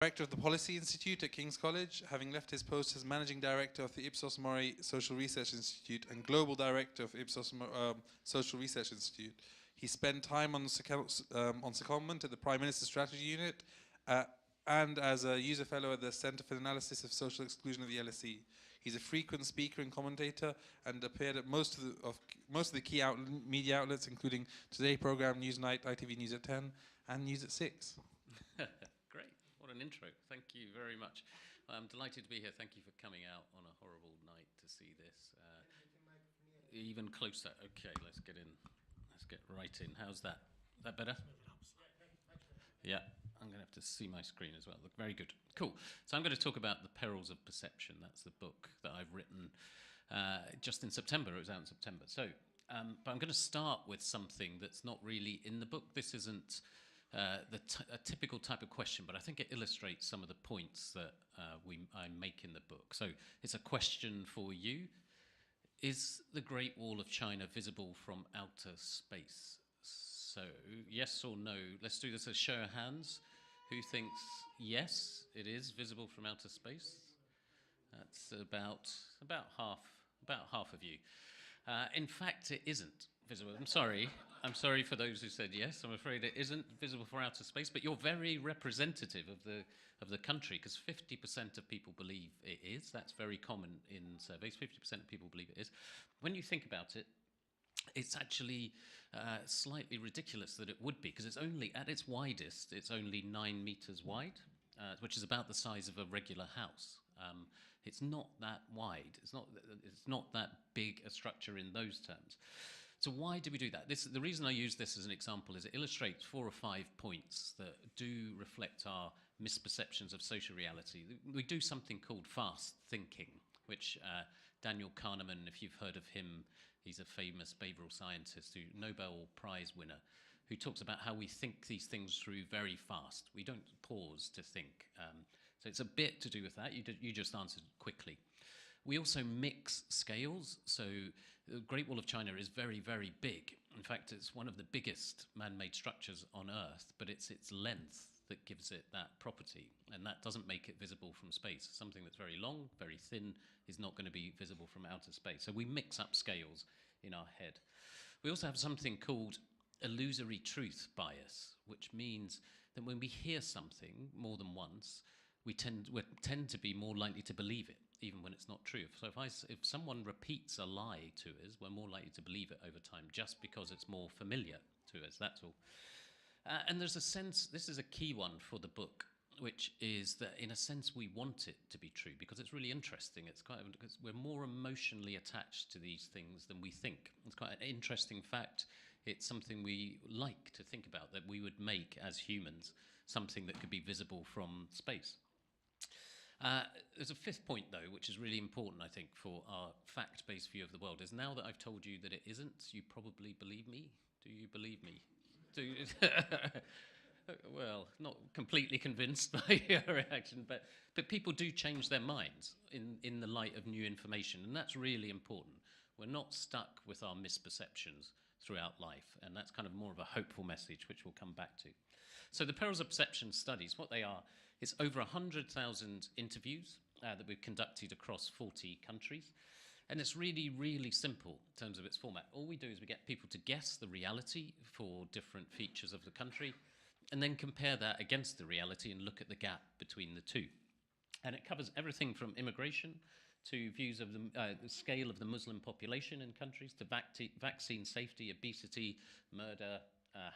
Director of the Policy Institute at King's College, having left his post as Managing Director of the Ipsos MORI Social Research Institute and Global Director of Ipsos Social Research Institute. He spent time on secondment at the Prime Minister's Strategy Unit and as a user fellow at the Centre for Analysis of Social Exclusion of the LSE. He's a frequent speaker and commentator and appeared at most of the key media outlets, including Today Programme, Newsnight, ITV News at 10 and News at 6. Great. What an intro. Thank you very much. I'm delighted to be here. Thank you for coming out on a horrible night to see this. Even closer. Okay, let's get in. Let's get right in. How's that? Is that better? Yeah, I'm going to have to see my screen as well. Look, very good. Cool. So I'm going to talk about The Perils of Perception. That's the book that I've written just in September. It was out in September. So, but I'm going to start with something that's not really in the book. This isn't a typical type of question, but I think it illustrates some of the points that I make in the book. So it's a question for you. Is the Great Wall of China visible from outer space? So yes or no? Let's do this as show of hands. Who thinks yes, it is visible from outer space? That's about half of you. In fact, it isn't visible. I'm sorry. I'm sorry for those who said yes. I'm afraid it isn't visible from outer space, but you're very representative of the country, because 50% of people believe it is. That's very common in surveys. 50% of people believe it is. When you think about it, it's actually slightly ridiculous that it would be, because it's only, at its widest, it's only 9 meters wide, which is about the size of a regular house. It's not that wide. It's not that big a structure in those terms. So why do we do that? The reason I use this as an example is it illustrates 4 or 5 points that do reflect our misperceptions of social reality. We do something called fast thinking, which Daniel Kahneman, if you've heard of him, he's a famous behavioral scientist, Nobel Prize winner, who talks about how we think these things through very fast. We don't pause to think. So it's a bit to do with that. You just answered quickly. We also mix scales. So the Great Wall of China is very, very big. In fact, it's one of the biggest man-made structures on Earth, but it's its length that gives it that property, and that doesn't make it visible from space. Something that's very long, very thin, is not going to be visible from outer space. So we mix up scales in our head. We also have something called illusory truth bias, which means that when we hear something more than once, we tend to be more likely to believe it, even when it's not true. So if someone repeats a lie to us, we're more likely to believe it over time, just because it's more familiar to us, that's all. And there's a sense, this is a key one for the book, which is that in a sense we want it to be true, because it's really interesting. It's because we're more emotionally attached to these things than we think. It's quite an interesting fact. It's something we like to think about, that we would make, as humans, something that could be visible from space. There's a 5th point, though, which is really important, I think, for our fact-based view of the world, is now that I've told you that it isn't, you probably believe me. Do you believe me? Do you? Well, not completely convinced by your reaction, but people do change their minds in the light of new information, and that's really important. We're not stuck with our misperceptions throughout life, and that's kind of more of a hopeful message, which we'll come back to. So the Perils of Perception studies, what they are, it's over 100,000 interviews that we've conducted across 40 countries. And it's really, really simple in terms of its format. All we do is we get people to guess the reality for different features of the country, and then compare that against the reality and look at the gap between the two. And it covers everything from immigration to views of the scale of the Muslim population in countries, to vaccine safety, obesity, murder,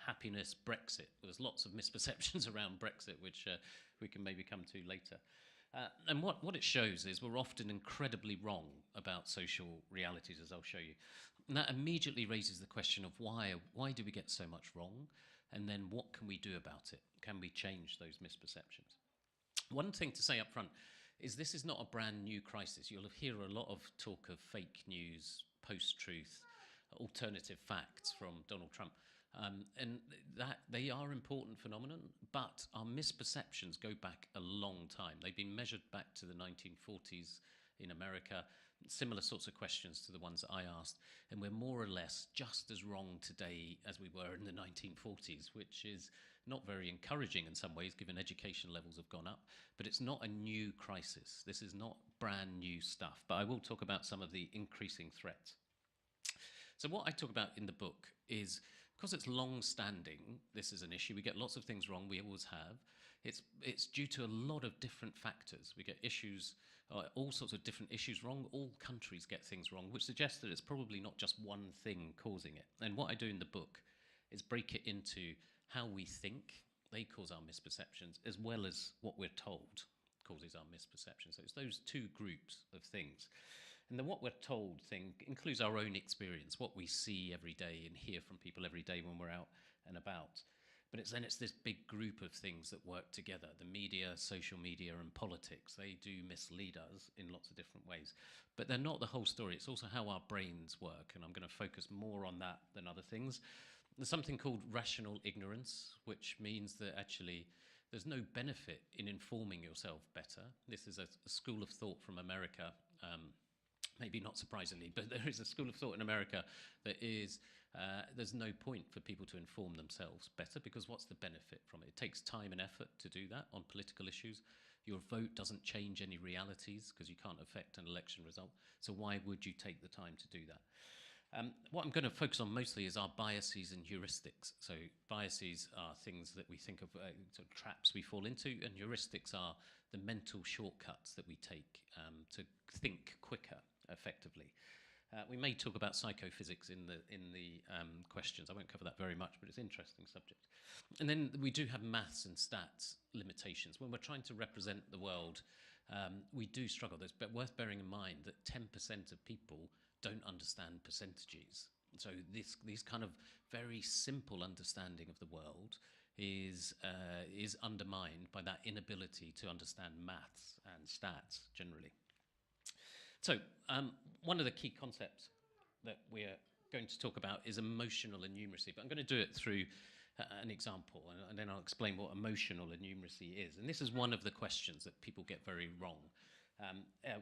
happiness, Brexit. There's lots of misperceptions around Brexit, which we can maybe come to later. And what it shows is we're often incredibly wrong about social realities, as I'll show you. And that immediately raises the question of why do we get so much wrong? And then what can we do about it? Can we change those misperceptions? One thing to say up front is this is not a brand new crisis. You'll hear a lot of talk of fake news, post-truth, alternative facts from Donald Trump. And that they are important phenomenon, but our misperceptions go back a long time. They've been measured back to the 1940s in America, similar sorts of questions to the ones that I asked, and we're more or less just as wrong today as we were in the 1940s, which is not very encouraging in some ways, given education levels have gone up, but it's not a new crisis. This is not brand new stuff, but I will talk about some of the increasing threats. So what I talk about in the book is, because it's long-standing, this is an issue. We get lots of things wrong, we always have. It's due to a lot of different factors. We get issues, all sorts of different issues wrong. All countries get things wrong, which suggests that it's probably not just one thing causing it. And what I do in the book is break it into how we think, they cause our misperceptions, as well as what we're told causes our misperceptions. So it's those two groups of things. And the what we're told thing includes our own experience, what we see every day and hear from people every day when we're out and about. But it's this big group of things that work together. The media, social media, and politics, they do mislead us in lots of different ways. But they're not the whole story. It's also how our brains work, and I'm going to focus more on that than other things. There's something called rational ignorance, which means that actually there's no benefit in informing yourself better. This is a school of thought from America, maybe not surprisingly, but there is a school of thought in America that is, there's no point for people to inform themselves better, because what's the benefit from it? It takes time and effort to do that on political issues. Your vote doesn't change any realities because you can't affect an election result. So why would you take the time to do that? What I'm going to focus on mostly is our biases and heuristics. So biases are things that we think of, sort of traps we fall into, and heuristics are the mental shortcuts that we take to think quicker, effectively. We may talk about psychophysics in the questions. I won't cover that very much, but it's an interesting subject. And then we do have maths and stats limitations. When we're trying to represent the world, we do struggle. It's worth bearing in mind that 10% of people don't understand percentages. So this kind of very simple understanding of the world is undermined by that inability to understand maths and stats generally. So one of the key concepts that we're going to talk about is emotional innumeracy, but I'm going to do it through an example, and then I'll explain what emotional innumeracy is. And this is one of the questions that people get very wrong.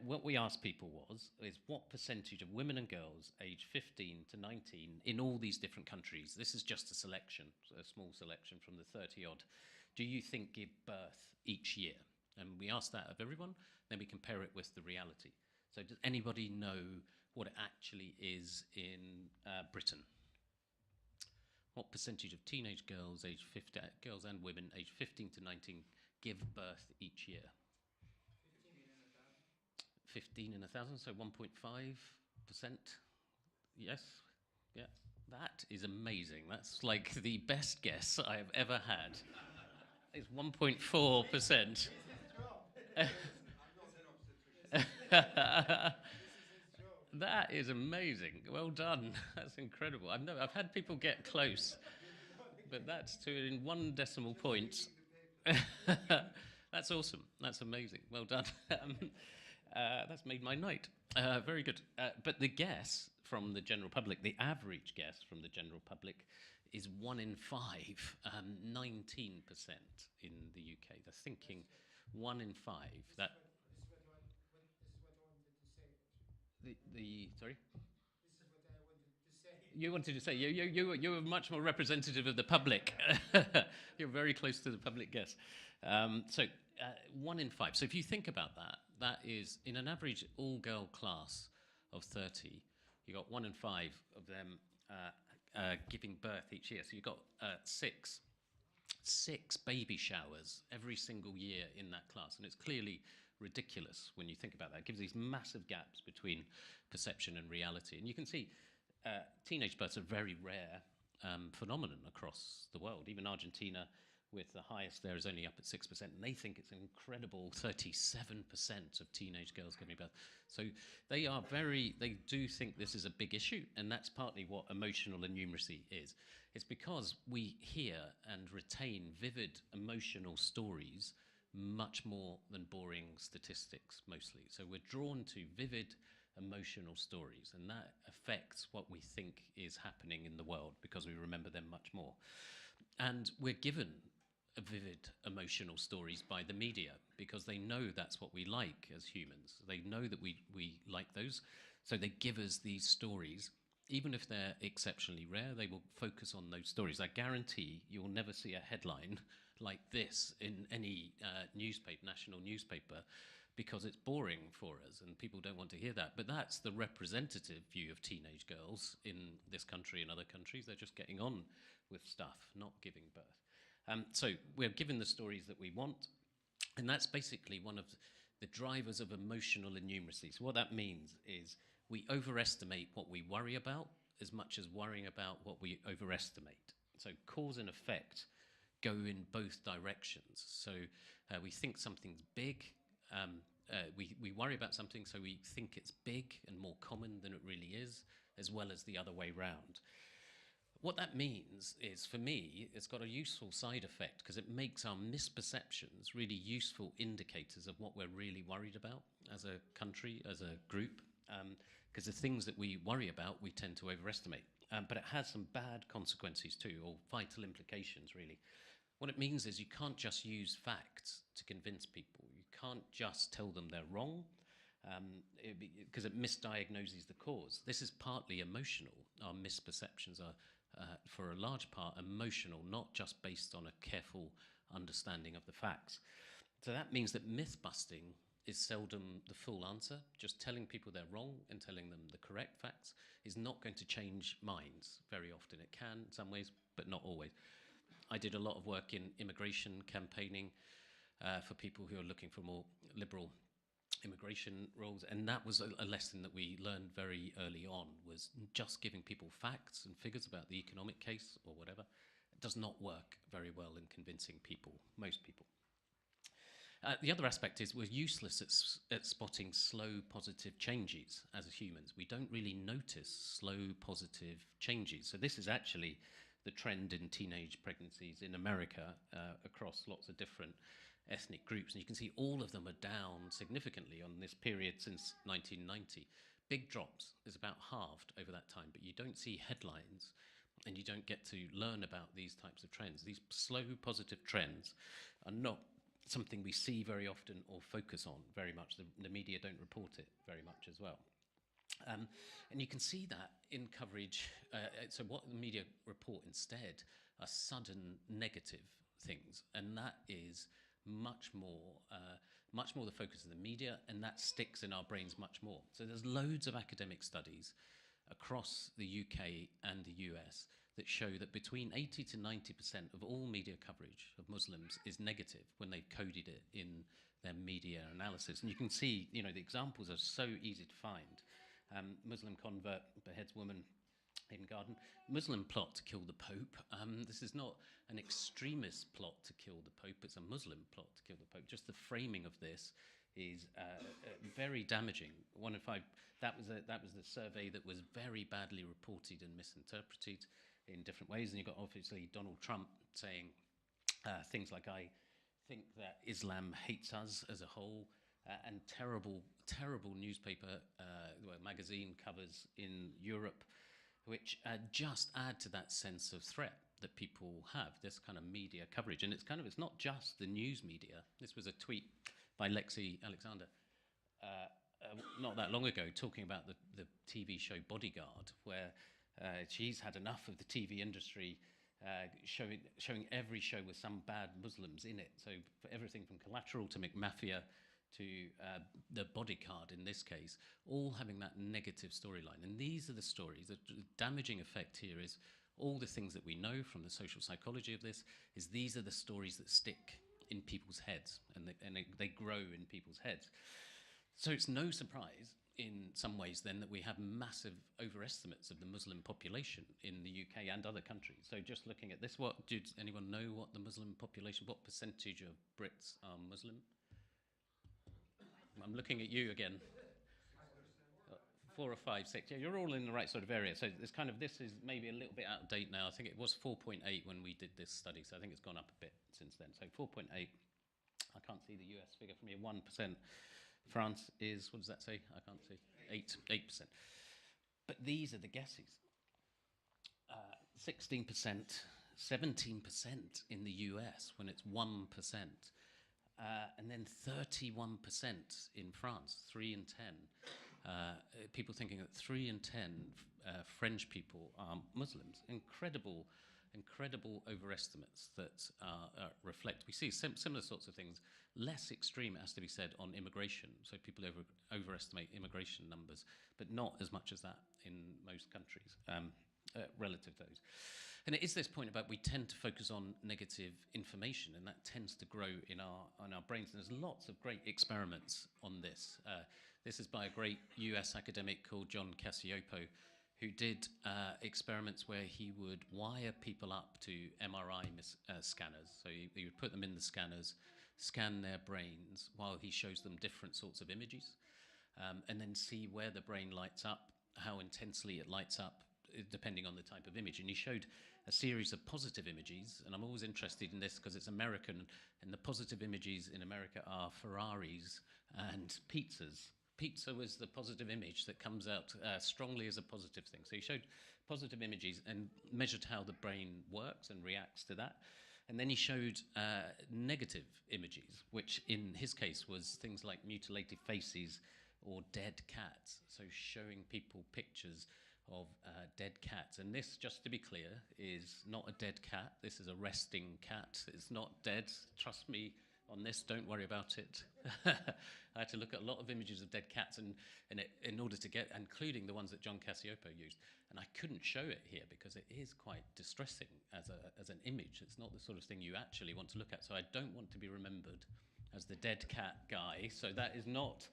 What we asked people is what percentage of women and girls aged 15 to 19 in all these different countries, this is just a selection, a small selection from the 30 odd, do you think give birth each year? And we ask that of everyone, then we compare it with the reality. So does anybody know what it actually is in Britain? What percentage of teenage girls aged 15, girls and women aged 15 to 19 give birth each year? 15 in 1,000, so 1.5%. Yes, yeah, that is amazing. That's like the best guess I have ever had. It's 1.4%. That is amazing. Well done. That's incredible. I've had people get close, but that's in 1 decimal point. That's awesome. That's amazing. Well done. That's made my night. Very good. But the guess from the general public, the average guess from the general public, is 1 in 5, 19% in the UK. They're thinking 1 in 5. That. Sorry? This is what I wanted to say. You wanted to say, you were much more representative of the public. You're very close to the public guess. 1 in 5. So if you think about that, that is, in an average all-girl class of 30, you got 1 in 5 of them giving birth each year. So you've got 6 baby showers every single year in that class. And it's clearly ridiculous when you think about that. It gives these massive gaps between perception and reality. And you can see teenage births are a very rare phenomenon across the world. Even Argentina, with the highest there, is only up at 6%, and they think it's an incredible 37% of teenage girls giving birth. So they do think this is a big issue, and that's partly what emotional innumeracy is. It's because we hear and retain vivid emotional stories much more than boring statistics, mostly. So we're drawn to vivid emotional stories, and that affects what we think is happening in the world because we remember them much more. And we're given vivid emotional stories by the media because they know that's what we like as humans. They know that we like those, so they give us these stories even if they're exceptionally rare, they will focus on those stories. I guarantee you'll never see a headline like this in any newspaper, national newspaper, because it's boring for us and people don't want to hear that. But that's the representative view of teenage girls in this country and other countries. They're just getting on with stuff, not giving birth. So we're given the stories that we want, and that's basically one of the drivers of emotional innumeracy. So what that means is we overestimate what we worry about as much as worrying about what we overestimate. So cause and effect go in both directions. So we think something's big. We worry about something, so we think it's big and more common than it really is, as well as the other way round. What that means is, for me, it's got a useful side effect because it makes our misperceptions really useful indicators of what we're really worried about as a country, as a group, because the things that we worry about, we tend to overestimate. But it has some bad consequences too, or vital implications, really. What it means is you can't just use facts to convince people. You can't just tell them they're wrong, because it misdiagnoses the cause. This is partly emotional. Our misperceptions are, for a large part, emotional, not just based on a careful understanding of the facts. So that means that myth-busting is seldom the full answer. Just telling people they're wrong and telling them the correct facts is not going to change minds very often. It can in some ways, but not always. I did a lot of work in immigration campaigning for people who are looking for more liberal immigration rules, and that was a lesson that we learned very early on, was just giving people facts and figures about the economic case or whatever. It does not work very well in convincing people, most people. The other aspect is we're useless at spotting slow positive changes as humans. We don't really notice slow positive changes. So this is actually the trend in teenage pregnancies in America across lots of different ethnic groups. And you can see all of them are down significantly on this period since 1990. Big drops is about halved over that time, but you don't see headlines and you don't get to learn about these types of trends. These slow positive trends are not something we see very often or focus on very much. The media don't report it very much as well. And you can see that in coverage. So what the media report instead are sudden negative things, and that is much more the focus of the media, and that sticks in our brains much more. So there's loads of academic studies across the UK and the US that show that between 80 to 90% of all media coverage of Muslims is negative when they've coded it in their media analysis. And you can see, the examples are so easy to find. Muslim convert beheads woman in garden. Muslim plot to kill the Pope. This is not an extremist plot to kill the Pope. It's a Muslim plot to kill the Pope. Just the framing of this is very damaging. 1 in 5. That was the survey that was very badly reported and misinterpreted in different ways. And you've got obviously Donald Trump saying things like, "I think that Islam hates us as a whole," and terrible newspaper, magazine covers in Europe, which just add to that sense of threat that people have, this kind of media coverage. And it's not just the news media. This was a tweet by Lexi Alexander not that long ago, talking about the TV show Bodyguard, where she's had enough of the TV industry showing every show with some bad Muslims in it. So for everything from Collateral to Mafia to the Bodyguard in this case, all having that negative storyline. And these are the stories. The damaging effect here is all the things that we know from the social psychology of this, is these are the stories that stick in people's heads, and they grow in people's heads. So it's no surprise in some ways then that we have massive overestimates of the Muslim population in the UK and other countries. So just looking at this, did anyone know what the Muslim population, what percentage of Brits are Muslim? I'm looking at you again. 4 or 5, 6. Yeah, you're all in the right sort of area. So it's this is maybe a little bit out of date now. I think it was 4.8 when we did this study, so I think it's gone up a bit since then. So 4.8. I can't see the US figure from here. 1%. France is, what does that say? I can't see. 8%. But these are the guesses. 16%, 17% in the US when it's 1%. And then 31% in France, 3 in 10. people thinking that 3 in 10 French people are Muslims. Incredible overestimates that reflect. We see similar sorts of things. Less extreme, it has to be said, on immigration. So people overestimate immigration numbers, but not as much as that in most countries relative to those. And it is this point about we tend to focus on negative information, and that tends to grow in our brains. And there's lots of great experiments on this. This is by a great US academic called John Cacioppo, who did experiments where he would wire people up to MRI scanners. So he would put them in the scanners, scan their brains while he shows them different sorts of images, and then see where the brain lights up, how intensely it lights up, depending on the type of image. And he showed a series of positive images, and I'm always interested in this because it's American, and the positive images in America are Ferraris and pizzas. Pizza was the positive image that comes out strongly as a positive thing. So he showed positive images and measured how the brain works and reacts to that. And then he showed negative images, which in his case was things like mutilated faces or dead cats. So showing people pictures of dead cats. And this, just to be clear, is not a dead cat. This is a resting cat. It's not dead. Trust me on this. Don't worry about it. I had to look at a lot of images of dead cats in order to get, including the ones that John Cacioppo used. And I couldn't show it here because it is quite distressing as an image. It's not the sort of thing you actually want to look at. So I don't want to be remembered as the dead cat guy. So that is not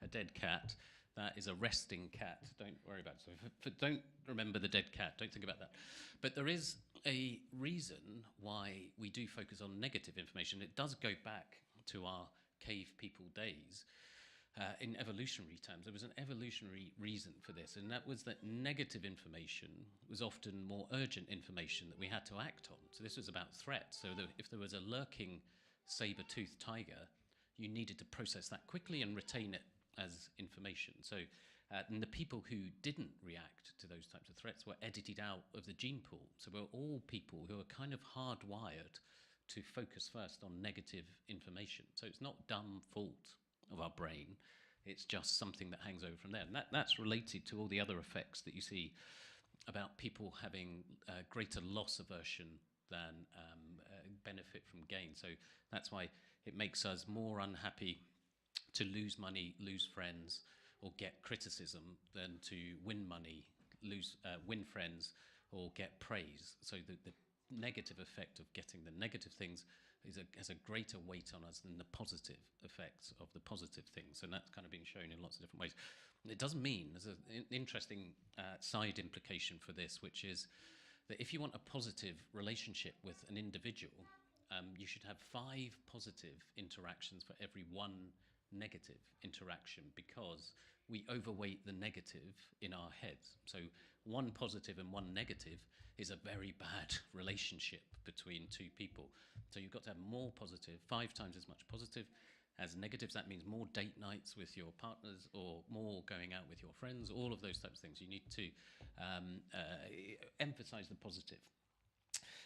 a dead cat. That is a resting cat. Don't worry about it. So don't remember the dead cat. Don't think about that. But there is a reason why we do focus on negative information. It does go back to our cave people days. In evolutionary terms, there was an evolutionary reason for this, and that was that negative information was often more urgent information that we had to act on. So this was about threats. So if there was a lurking saber-toothed tiger, you needed to process that quickly and retain it as information. So and the people who didn't react to those types of threats were edited out of the gene pool. So we're all people who are kind of hardwired to focus first on negative information. So it's not dumb fault of our brain, it's just something that hangs over from there. And that's related to all the other effects that you see about people having greater loss aversion than benefit from gain. So that's why it makes us more unhappy to lose money, lose friends, or get criticism than to win money, win friends, or get praise. So the negative effect of getting the negative things has a greater weight on us than the positive effects of the positive things. And that's kind of been shown in lots of different ways. It does mean, there's an interesting side implication for this, which is that if you want a positive relationship with an individual, you should have 5 positive interactions for every 1 negative interaction, because we overweight the negative in our heads. So 1 positive and 1 negative is a very bad relationship between 2 people. So you've got to have more positive, 5 times as much positive as negatives. That means more date nights with your partners or more going out with your friends, all of those types of things. You need to emphasize the positive.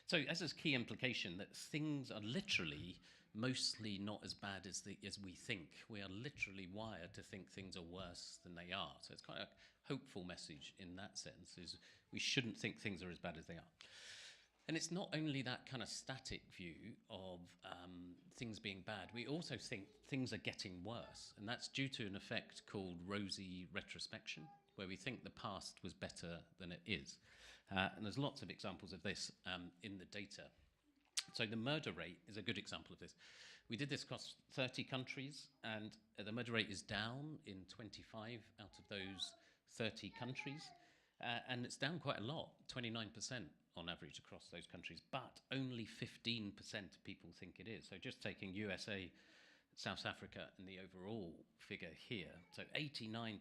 So as a key implication that things are literally mostly not as bad as we think. We are literally wired to think things are worse than they are. So it's quite a hopeful message in that sense, is we shouldn't think things are as bad as they are. And it's not only that kind of static view of things being bad, we also think things are getting worse. And that's due to an effect called rosy retrospection, where we think the past was better than it is. And there's lots of examples of this in the data. So the murder rate is a good example of this. We did this across 30 countries, and the murder rate is down in 25 out of those 30 countries. And it's down quite a lot, 29% on average across those countries, but only 15% of people think it is. So just taking USA, South Africa, and the overall figure here, so 89%,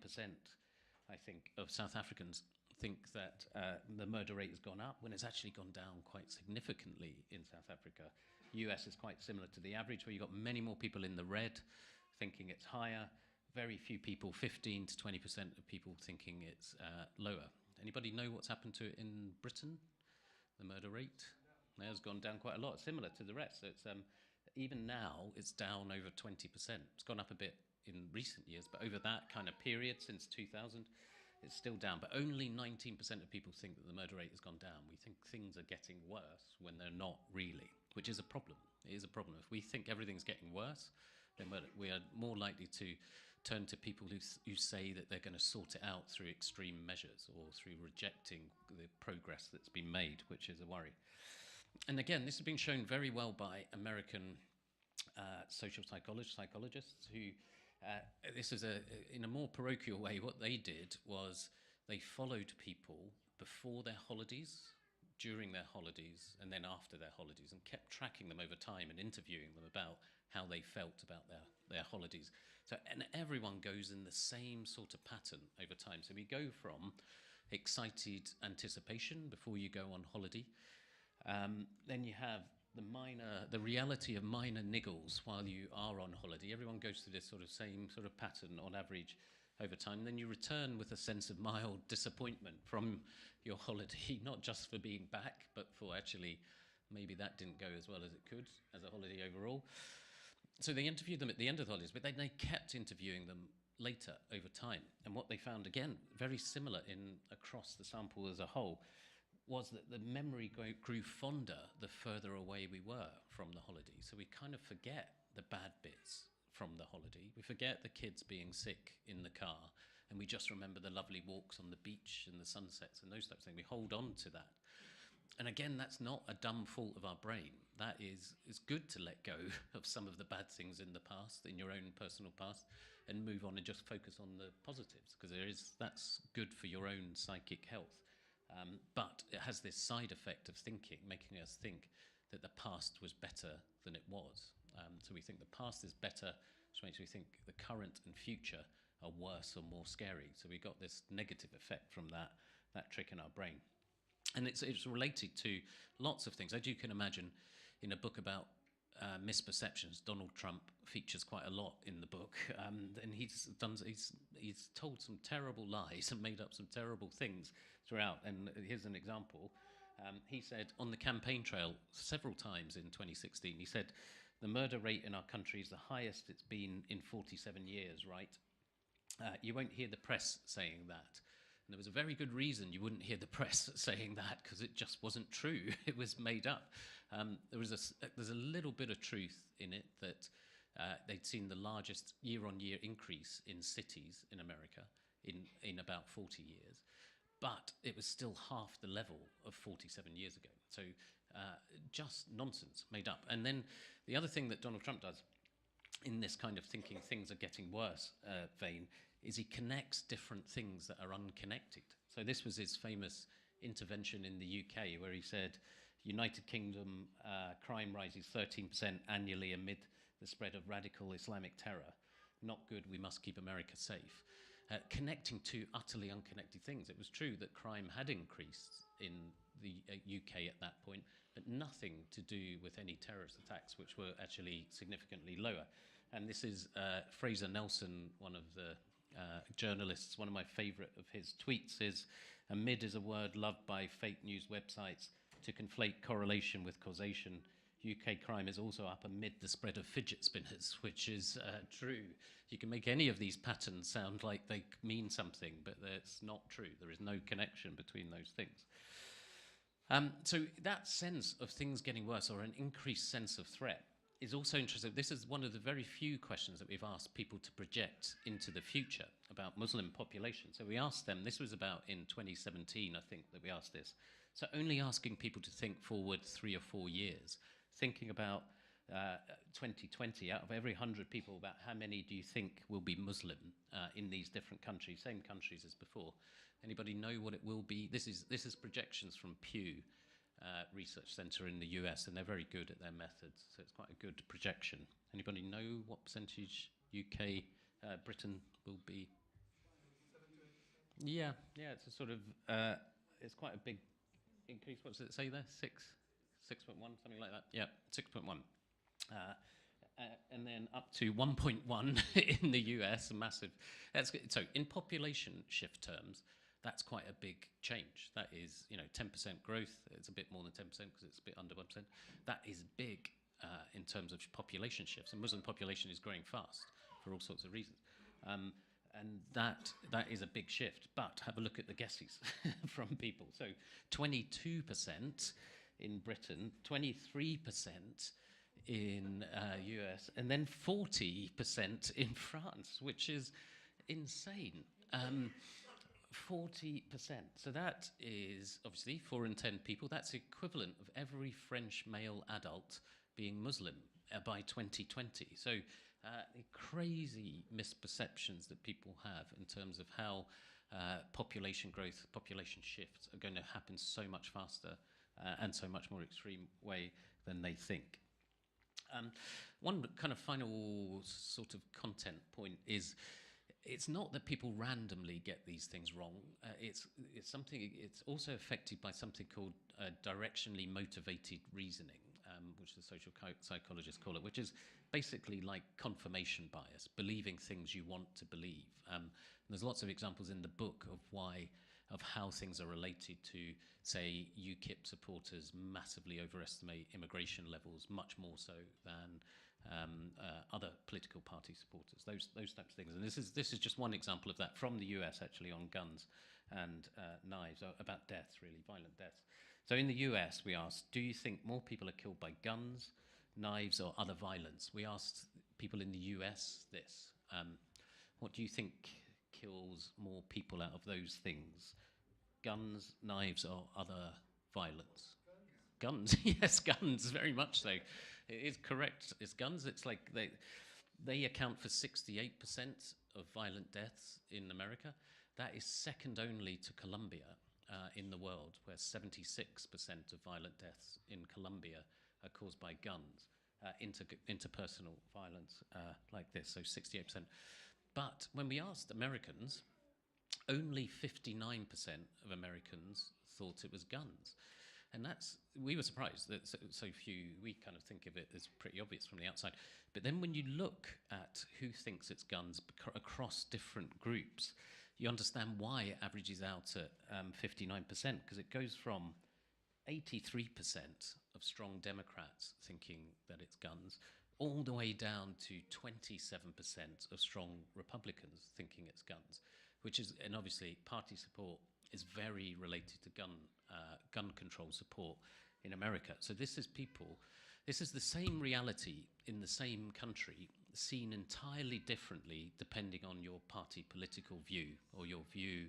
I think, of South Africans think that the murder rate has gone up when it's actually gone down quite significantly in South Africa. US is quite similar to the average, where you've got many more people in the red thinking it's higher, very few people, 15 to 20% of people thinking it's lower. Anybody know what's happened to it in Britain? The murder rate? It has gone down quite a lot, similar to the rest. So it's Even now, it's down over 20%. It's gone up a bit in recent years, but over that kind of period since 2000, it's still down. But only 19% of people think that the murder rate has gone down. We think things are getting worse when they're not really, which is a problem. It is a problem. If we think everything's getting worse, then we are more likely to turn to people who say that they're going to sort it out through extreme measures or through rejecting the progress that's been made, which is a worry. And again, this has been shown very well by American social psychologists who, this is in a more parochial way, what they did was they followed people before their holidays, during their holidays, and then after their holidays, and kept tracking them over time and interviewing them about how they felt about their holidays. So, and everyone goes in the same sort of pattern over time. So we go from excited anticipation before you go on holiday. Then you have the reality of minor niggles while you are on holiday. Everyone goes through this sort of same sort of pattern on average over time. Then you return with a sense of mild disappointment from your holiday, not just for being back, but for actually maybe that didn't go as well as it could as a holiday overall. So they interviewed them at the end of the holidays, but then they kept interviewing them later over time. And what they found, again, very similar across the sample as a whole, was that the memory grew fonder the further away we were from the holiday. So we kind of forget the bad bits from the holiday. We forget the kids being sick in the car, and we just remember the lovely walks on the beach and the sunsets and those types of things. We hold on to that. And again, that's not a dumb fault of our brain. That is, it's good to let go of some of the bad things in the past, in your own personal past, and move on and just focus on the positives, because that's good for your own psychic health. But it has this side effect of thinking, making us think that the past was better than it was. So we think the past is better, which makes me think the current and future are worse or more scary. So we got this negative effect from that trick in our brain. And it's related to lots of things. As you can imagine, in a book about misperceptions, Donald Trump features quite a lot in the book, and he's told some terrible lies and made up some terrible things throughout. And here's an example. He said on the campaign trail several times in 2016, he said, the murder rate in our country is the highest it's been in 47 years, right? You won't hear the press saying that. And there was a very good reason you wouldn't hear the press saying that, because it just wasn't true. It was made up. There's a little bit of truth in it that they'd seen the largest year-on-year increase in cities in America in about 40 years. But it was still half the level of 47 years ago. So just nonsense, made up. And then the other thing that Donald Trump does in this kind of thinking things are getting worse vein is he connects different things that are unconnected. So this was his famous intervention in the UK, where he said, United Kingdom crime rises 13% annually amid the spread of radical Islamic terror. Not good, we must keep America safe. Connecting two utterly unconnected things. It was true that crime had increased in the UK at that point, but nothing to do with any terrorist attacks, which were actually significantly lower. And this is Fraser Nelson, one of the journalists. One of my favorite of his tweets is, amid is a word loved by fake news websites to conflate correlation with causation. UK crime is also up amid the spread of fidget spinners, which is true. You can make any of these patterns sound like they mean something, but it's not true. There is no connection between those things. So that sense of things getting worse, or an increased sense of threat, is also interesting. This is one of the very few questions that we've asked people to project into the future about Muslim population. So we asked them, this was about in 2017, I think, that we asked this. So only asking people to think forward 3 or 4 years, thinking about 2020, out of every 100 people, about how many do you think will be Muslim in these different countries, same countries as before? Anybody know what it will be? This is projections from Pew Research Center in the US, and they're very good at their methods, so it's quite a good projection. Anybody know what percentage UK, Britain will be? 7 to 8%. Yeah, it's a sort of, it's quite a big increase. What does it say there? 6.1, something like that. Yeah, 6.1. And then up to 1.1 in the US, a massive. So in population shift terms, that's quite a big change. That is, 10% growth. It's a bit more than 10% because it's a bit under 1%. That is big. in terms of population shifts. And Muslim population is growing fast for all sorts of reasons. And that is a big shift. But have a look at the guesses from people. So 22% in Britain, 23% in US, and then 40% in France, which is insane. 40%. So that is obviously 4 in 10 people. That's equivalent of every French male adult being Muslim by 2020. So the crazy misperceptions that people have in terms of how population growth, population shifts are going to happen so much faster and so much more extreme way than they think. One kind of final sort of content point is it's not that people randomly get these things wrong. It's something. It's also affected by something called directionally motivated reasoning, which the social psychologists call it, which is basically like confirmation bias, believing things you want to believe. There's lots of examples in the book of how things are related to, say, UKIP supporters massively overestimate immigration levels, much more so than other political party supporters. Those types of things. And this is just one example of that from the US, actually, on guns and knives, about deaths, really, violent deaths. So in the US, we asked, do you think more people are killed by guns, knives, or other violence? We asked people in the US this. What do you think kills more people out of those things? Guns, knives, or other violence? Guns, yes, guns, very much so. It is correct. It's guns. It's like they account for 68% of violent deaths in America. That is second only to Colombia in the world, where 76% of violent deaths in Colombia are caused by guns, interpersonal violence like this, so 68%. But when we asked Americans, only 59% of Americans thought it was guns. And we were surprised that so few. We kind of think of it as pretty obvious from the outside. But then when you look at who thinks it's guns across different groups, you understand why it averages out at 59%, because it goes from 83% of strong Democrats thinking that it's guns, all the way down to 27% of strong Republicans thinking it's guns, and obviously party support is very related to gun control support in America. So this is the same reality in the same country, seen entirely differently depending on your party political view or your view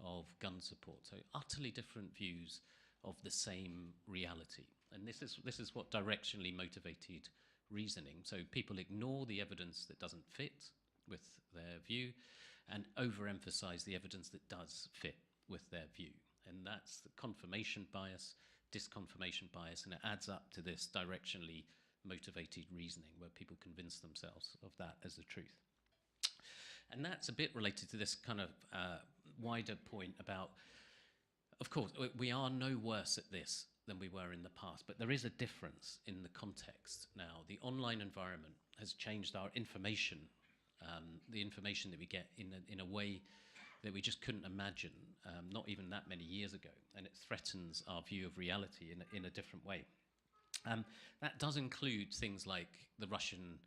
of gun support. So utterly different views of the same reality. And this is what directionally motivated reasoning. So people ignore the evidence that doesn't fit with their view and overemphasize the evidence that does fit with their view. And that's the confirmation bias, disconfirmation bias, and it adds up to this directionally motivated reasoning where people convince themselves of that as the truth. And that's a bit related to this kind of wider point about, of course, we are no worse at this than we were in the past, but there is a difference in the context now. The online environment has changed our information, the information that we get in a way that we just couldn't imagine, not even that many years ago, and it threatens our view of reality in a different way. That does include things like the Russian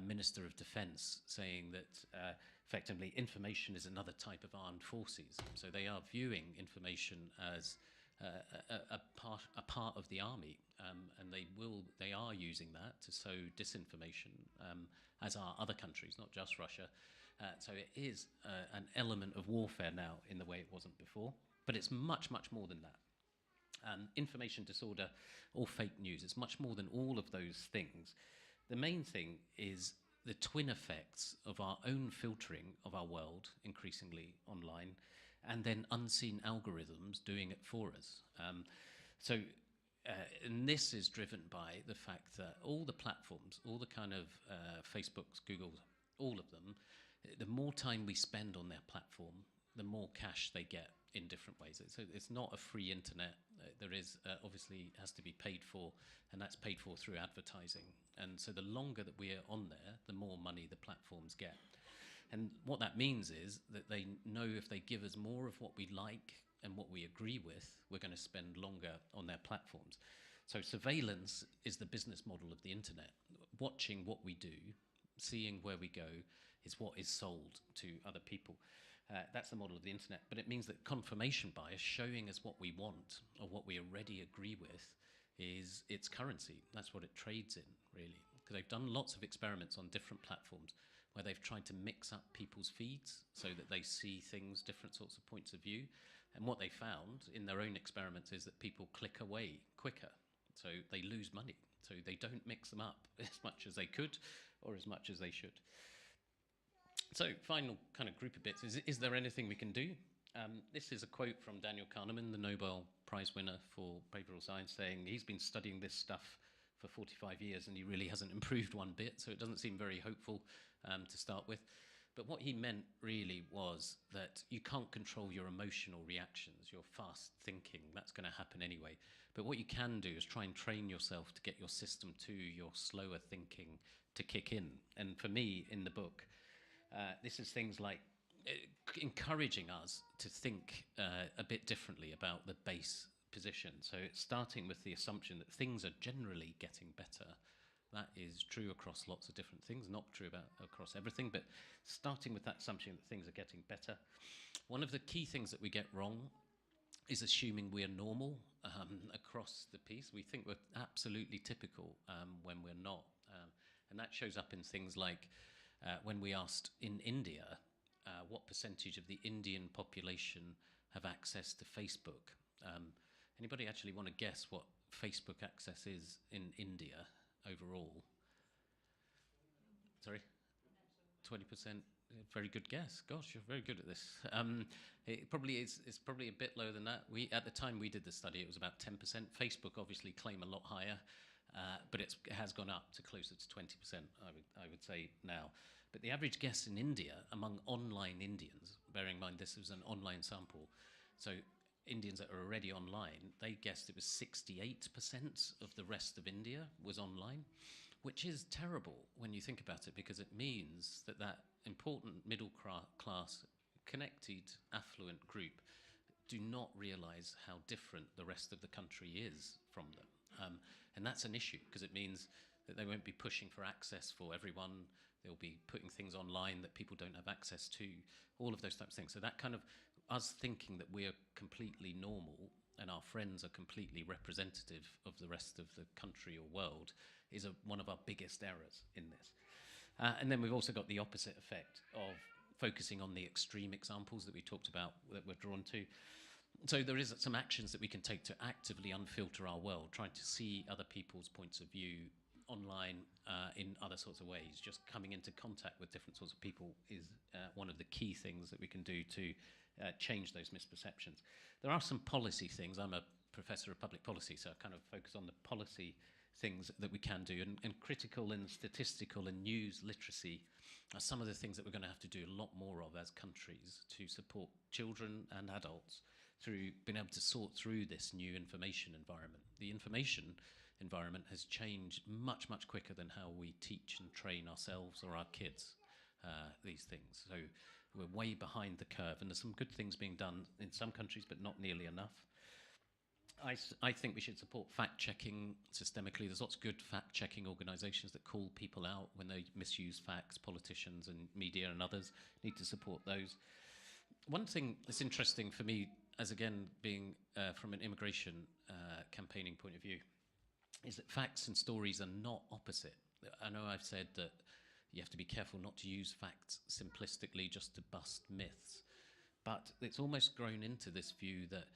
Minister of Defense saying that effectively information is another type of armed forces. So they are viewing information as a part of the army, and they are using that to sow disinformation, as are other countries, not just Russia. So it is an element of warfare now in the way it wasn't before, but it's much, much more than that. Information disorder or fake news, it's much more than all of those things. The main thing is the twin effects of our own filtering of our world, increasingly online, and then unseen algorithms doing it for us. And this is driven by the fact that all the platforms, all the kind of Facebooks, Googles, all of them, the more time we spend on their platform, the more cash they get in different ways. It's not a free internet. There is obviously has to be paid for, and that's paid for through advertising. And so the longer that we are on there, the more money the platforms get. And what that means is that they know if they give us more of what we like and what we agree with, we're going to spend longer on their platforms. So surveillance is the business model of the internet. Watching what we do, seeing where we go, is what is sold to other people. That's the model of the internet. But it means that confirmation bias, showing us what we want or what we already agree with, is its currency. That's what it trades in, really. Because they've done lots of experiments on different platforms where they've tried to mix up people's feeds so that they see things, different sorts of points of view. And what they found in their own experiments is that people click away quicker. So they lose money. So they don't mix them up as much as they could or as much as they should. So final kind of group of bits is there anything we can do? This is a quote from Daniel Kahneman, the Nobel Prize winner for behavioral science, saying he's been studying this stuff for 45 years and he really hasn't improved one bit, so it doesn't seem very hopeful to start with. But what he meant really was that you can't control your emotional reactions, your fast thinking, that's going to happen anyway. But what you can do is try and train yourself to get your system 2, your slower thinking, to kick in. And for me, in the book, this is things like encouraging us to think a bit differently about the base position. So it's starting with the assumption that things are generally getting better. That is true across lots of different things, not true across everything, but starting with that assumption that things are getting better. One of the key things that we get wrong is assuming we're normal across the piece. We think we're absolutely typical when we're not. And that shows up in things like when we asked in India what percentage of the Indian population have access to Facebook. Anybody actually want to guess what Facebook access is in India overall? Sorry? 20%? Very good guess. Gosh, you're very good at this. It probably is. It's probably a bit lower than that. At the time we did the study, it was about 10%. Facebook obviously claim a lot higher, but it has gone up to closer to 20%, I would say now. But the average guess in India among online Indians, bearing in mind this was an online sample, so Indians that are already online, they guessed it was 68% of the rest of India was online, which is terrible when you think about it, because it means that that important middle class, connected, affluent group do not realize how different the rest of the country is from them. And that's an issue, because it means that they won't be pushing for access for everyone. They'll be putting things online that people don't have access to, all of those types of things. So that kind of us thinking that we're completely normal and our friends are completely representative of the rest of the country or world is one of our biggest errors in this. And then we've also got the opposite effect of focusing on the extreme examples that we talked about that we're drawn to. So there is some actions that we can take to actively unfilter our world, trying to see other people's points of view online in other sorts of ways. Just coming into contact with different sorts of people is one of the key things that we can do to change those misperceptions. There are some policy things. I'm a professor of public policy, so I kind of focus on the policy things that we can do. And critical and statistical and news literacy are some of the things that we're going to have to do a lot more of as countries to support children and adults through being able to sort through this new information environment. The information environment has changed much, much quicker than how we teach and train ourselves or our kids these things. So we're way behind the curve, and there's some good things being done in some countries, but not nearly enough. I think we should support fact-checking systemically. There's lots of good fact-checking organisations that call people out when they misuse facts. Politicians and media and others need to support those. One thing that's interesting for me, as again being from an immigration campaigning point of view, is that facts and stories are not opposite. I know I've said that you have to be careful not to use facts simplistically just to bust myths, but it's almost grown into this view that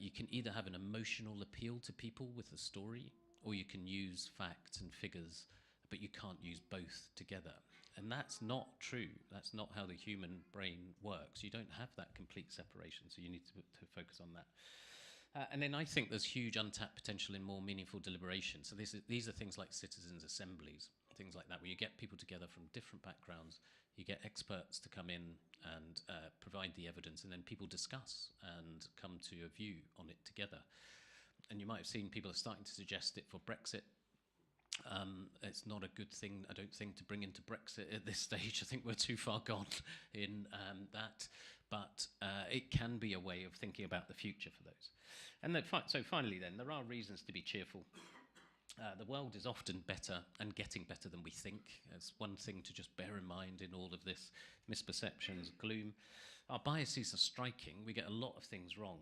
you can either have an emotional appeal to people with a story, or you can use facts and figures, but you can't use both together. And that's not true. That's not how the human brain works. You don't have that complete separation, so you need to focus on that. And then I think there's huge untapped potential in more meaningful deliberation. So these are things like citizens' assemblies, things like that, where you get people together from different backgrounds, you get experts to come in and provide the evidence, and then people discuss and come to a view on it together. And you might have seen people are starting to suggest it for Brexit. It's not a good thing, I don't think, to bring into Brexit at this stage. I think we're too far gone in that. but it can be a way of thinking about the future for those. And then so finally then, there are reasons to be cheerful. The world is often better and getting better than we think. It's one thing to just bear in mind in all of this misperceptions, gloom. Our biases are striking. We get a lot of things wrong,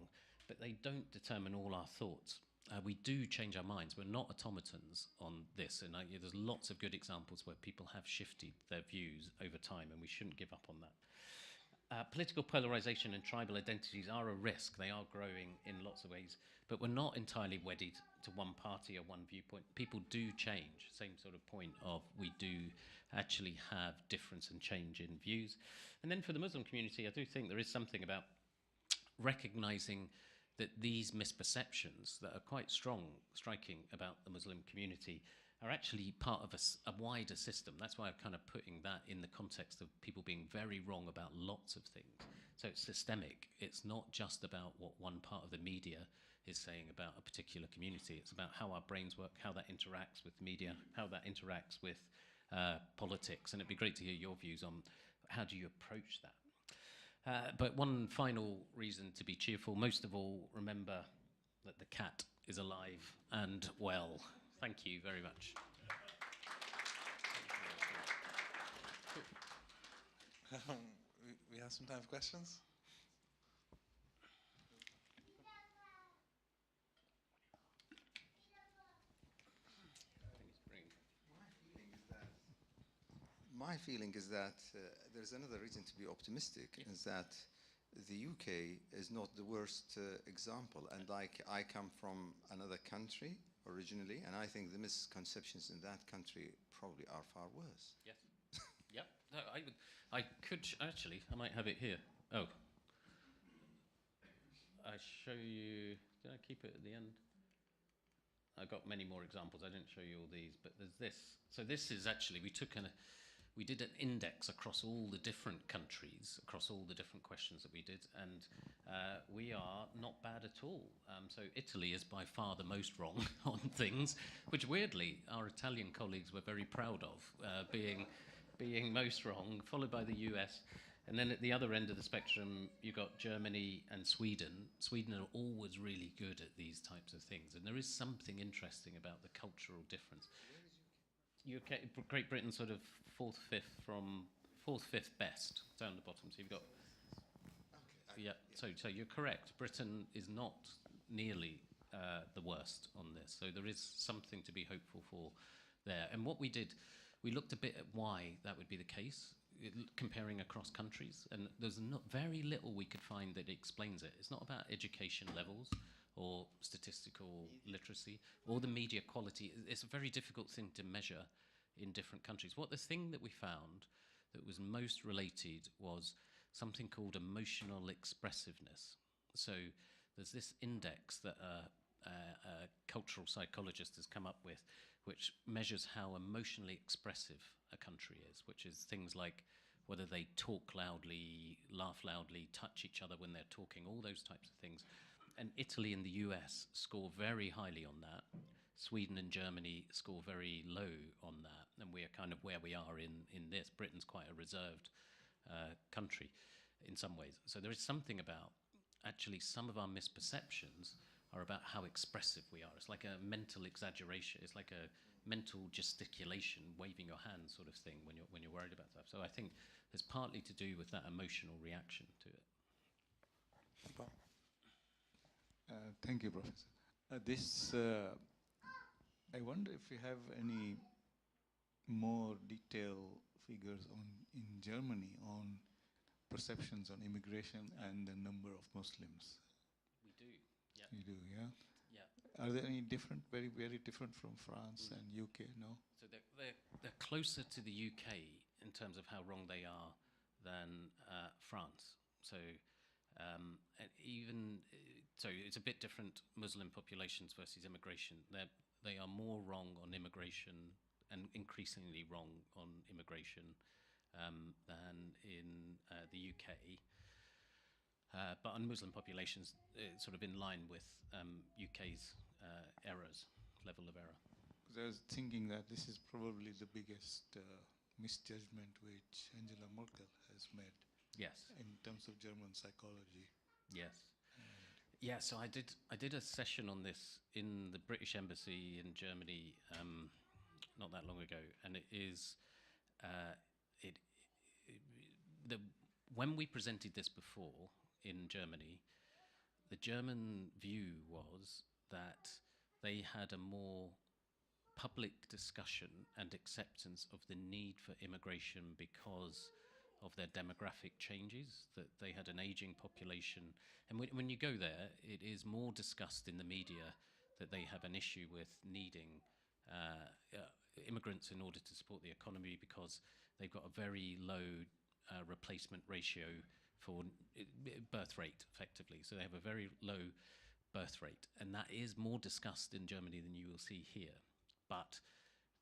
but they don't determine all our thoughts. We do change our minds. We're not automatons on this, and there's lots of good examples where people have shifted their views over time, and we shouldn't give up on that. Political polarization and tribal identities are a risk. They are growing in lots of ways, but we're not entirely wedded to one party or one viewpoint. People do change. Same sort of point of we do actually have difference and change in views. And then for the Muslim community, I do think there is something about recognizing that these misperceptions that are quite striking about the Muslim community are actually part of a wider system. That's why I'm kind of putting that in the context of people being very wrong about lots of things. So it's systemic. It's not just about what one part of the media is saying about a particular community. It's about how our brains work, how that interacts with media, how that interacts with politics. And it'd be great to hear your views on how do you approach that. But one final reason to be cheerful, most of all, remember that the cat is alive and well. Thank you very much. We have some time for questions. My feeling is that there's another reason to be optimistic, is that the UK is not the worst example. And like, I come from another country originally, and I think the misconceptions in that country probably are far worse. Yes. Yep. No, I could actually. I might have it here. Oh. I show you. Did I keep it at the end? I got many more examples. I didn't show you all these, but there's this. So this is actually, we did an index across all the different countries, across all the different questions that we did, and we are not bad at all. So Italy is by far the most wrong on things, which weirdly our Italian colleagues were very proud of, being most wrong, followed by the US. And then at the other end of the spectrum, you got Germany and Sweden. Sweden are always really good at these types of things, and there is something interesting about the cultural difference. UK, Great Britain, sort of fourth, fifth best down the bottom. So you've got, yeah. So you're correct. Britain is not nearly the worst on this. So there is something to be hopeful for there. And what we did, we looked a bit at why that would be the case, comparing across countries. And there's not very little we could find that explains it. It's not about education levels or statistical literacy, or the media quality. It's a very difficult thing to measure in different countries. The thing that we found that was most related was something called emotional expressiveness. So there's this index that a cultural psychologist has come up with, which measures how emotionally expressive a country is, which is things like whether they talk loudly, laugh loudly, touch each other when they're talking, all those types of things. And Italy and the US score very highly on that. Sweden and Germany score very low on that. And we are kind of where we are in this. Britain's quite a reserved country in some ways. So there is something about, actually, some of our misperceptions are about how expressive we are. It's like a mental exaggeration. It's like a mental gesticulation, waving your hand sort of thing when you're worried about stuff. So I think there's partly to do with that emotional reaction to it. Thank you, Professor. I wonder if you have any more detailed figures in Germany on perceptions on immigration and the number of Muslims. We do, yeah. You do, yeah? Yeah. Are they any different, very, very different from France and UK, no? So they're closer to the UK in terms of how wrong they are than France. So so it's a bit different, Muslim populations versus immigration. They are more wrong on immigration and increasingly wrong on immigration than in the UK. But on Muslim populations, it's sort of in line with UK's level of error. Because I was thinking that this is probably the biggest misjudgment which Angela Merkel has made. Yes. in terms of German psychology. Yes. Yeah, so I did a session on this in the British Embassy in Germany not that long ago, and it is it, the when we presented this before in Germany, the German view was that they had a more public discussion and acceptance of the need for immigration because of their demographic changes, that they had an aging population. And when you go there, it is more discussed in the media that they have an issue with needing immigrants in order to support the economy because they've got a very low replacement ratio for birth rate, effectively. So they have a very low birth rate. And that is more discussed in Germany than you will see here. But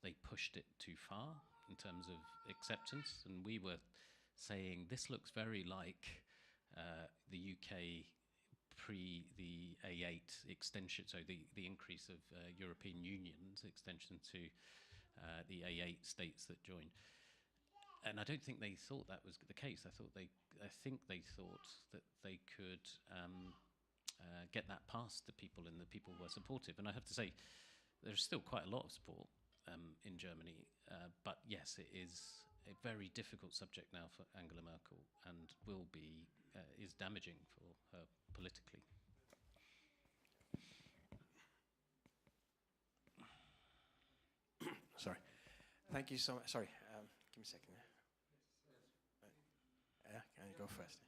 they pushed it too far in terms of acceptance. And we were saying this looks very like the UK pre the A8 extension, so the increase of European Union's extension to the A8 states that joined. And I don't think they thought that was the case. I think they thought that they could get that past the people, and the people were supportive. And I have to say, there's still quite a lot of support in Germany. But yes, it is a very difficult subject now for Angela Merkel, and will be is damaging for her politically. Sorry. Thank you so much. Sorry, give me a second. Yeah, can you go first?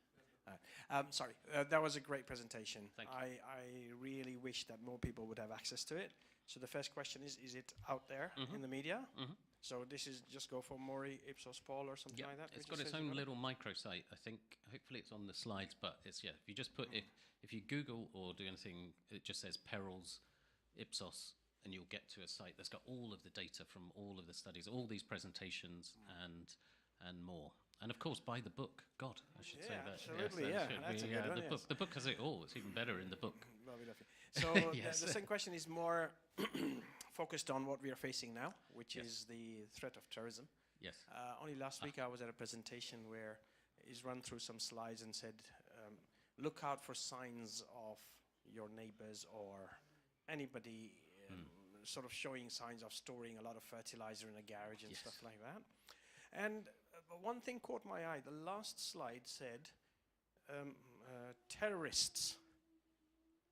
Sorry, that was a great presentation. Thank you. I really wish that more people would have access to it. So the first question is it out there in the media? So this is just go for MORI, Ipsos poll or something like that? It's got its own little microsite, I think. Hopefully it's on the slides, but it's, yeah, if you just put, if you Google or do anything, it just says perils, Ipsos, and you'll get to a site that's got all of the data from all of the studies, all these presentations and more. And of course, buy the book. God, I should say that. Absolutely, Yes, that's a good one, the book. The book has it all. It's even better in the book. Bobby Duffy. So Yes. the second question is more focused on what we are facing now, which Yes. is the threat of terrorism. Yes. Only last week I was at a presentation where he's run through some slides and said, look out for signs of your neighbors or anybody sort of showing signs of storing a lot of fertilizer in a garage and stuff like that. And one thing caught my eye. The last slide said, terrorists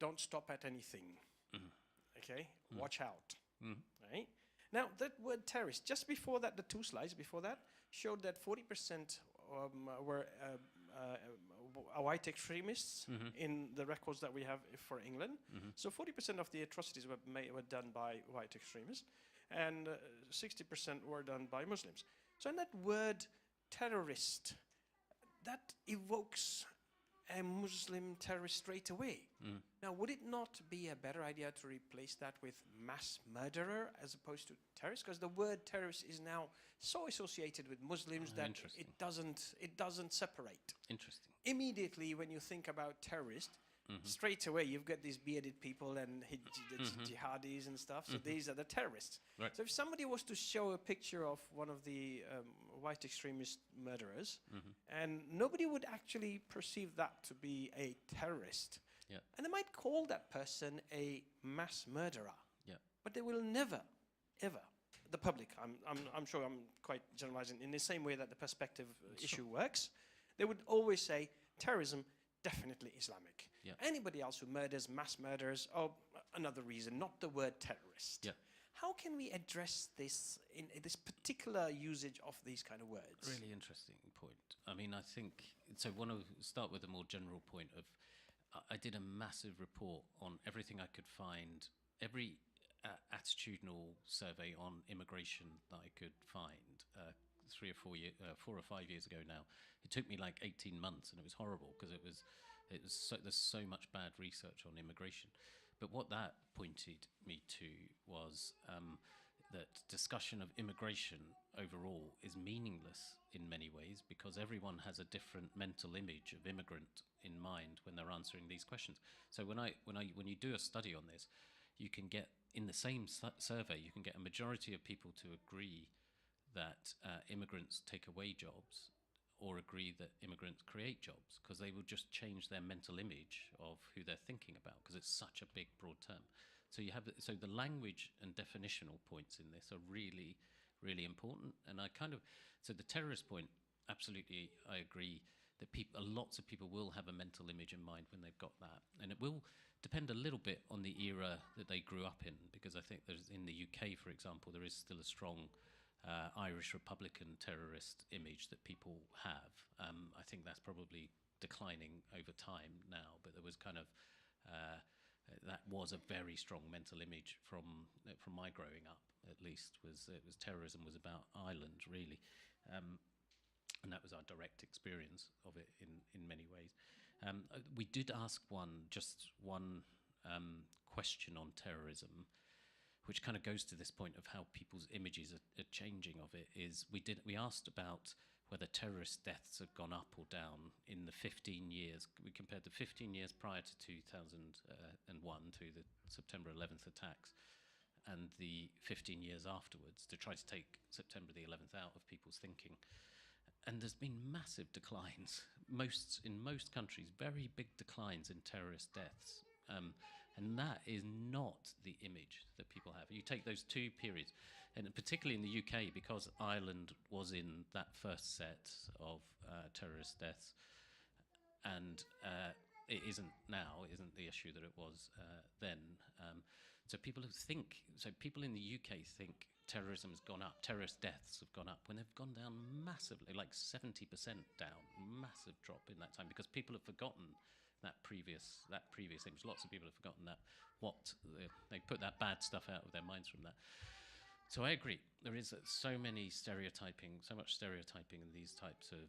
don't stop at anything. Okay, watch out. Right? Now, that word terrorist, just before that, the two slides before that, showed that 40% were white extremists in the records that we have for England. So 40% of the atrocities were done by white extremists, and 60% were done by Muslims. So in that word terrorist, that evokes a Muslim terrorist straight away. Now, would it not be a better idea to replace that with mass murderer as opposed to terrorist? Because the word terrorist is now so associated with Muslims that it doesn't separate. Interesting. Immediately, when you think about terrorist, straight away you've got these bearded people and jihadis and stuff. So these are the terrorists. Right. So if somebody was to show a picture of one of the white extremist murderers, and nobody would actually perceive that to be a terrorist, and they might call that person a mass murderer, but they will never, ever, the public, I'm sure I'm quite generalizing, in the same way that the perspective issue works, they would always say terrorism, definitely Islamic. Anybody else who murders, mass murders, oh, another reason, not the word terrorist. How can we address this in this particular usage of these kind of words? Really interesting point. I mean, I think, so I want to start with a more general point of, I did a massive report on everything I could find, every attitudinal survey on immigration that I could find 4 or 5 years ago now. It took me like 18 months, and it was horrible because there's so much bad research on immigration. But what that pointed me to was that discussion of immigration overall is meaningless in many ways because everyone has a different mental image of immigrant in mind when they're answering these questions. So when you do a study on this, you can get, in the same survey, you can get a majority of people to agree that immigrants take away jobs, or agree that immigrants create jobs, because they will just change their mental image of who they're thinking about, because it's such a big, broad term. So you have so the language and definitional points in this are really, really important. And so the terrorist point, absolutely, I agree that lots of people will have a mental image in mind when they've got that, and it will depend a little bit on the era that they grew up in, because I think there's, in the UK, for example, there is still a strong Irish Republican terrorist image that people have. I think that's probably declining over time now, but there was that was a very strong mental image from my growing up, at least. Terrorism was about Ireland, really, and that was our direct experience of it in many ways. We did ask one question on terrorism, which kind of goes to this point of how people's images are changing of it. We asked about whether terrorist deaths had gone up or down in the 15 years. We compared the 15 years prior to 2001, to the September 11th attacks, and the 15 years afterwards, to try to take September the 11th out of people's thinking. And there's been massive declines. In most countries, very big declines in terrorist deaths. And that is not the image that people have. You take those two periods, and particularly in the UK, because Ireland was in that first set of terrorist deaths, and it isn't now, it isn't the issue that it was then. So people in the UK think terrorism has gone up, terrorist deaths have gone up, when they've gone down massively, like 70% down, massive drop in that time, because people have forgotten that previous image. Lots of people have forgotten that, they put that bad stuff out of their minds from that. So I agree, there is so much stereotyping in these types of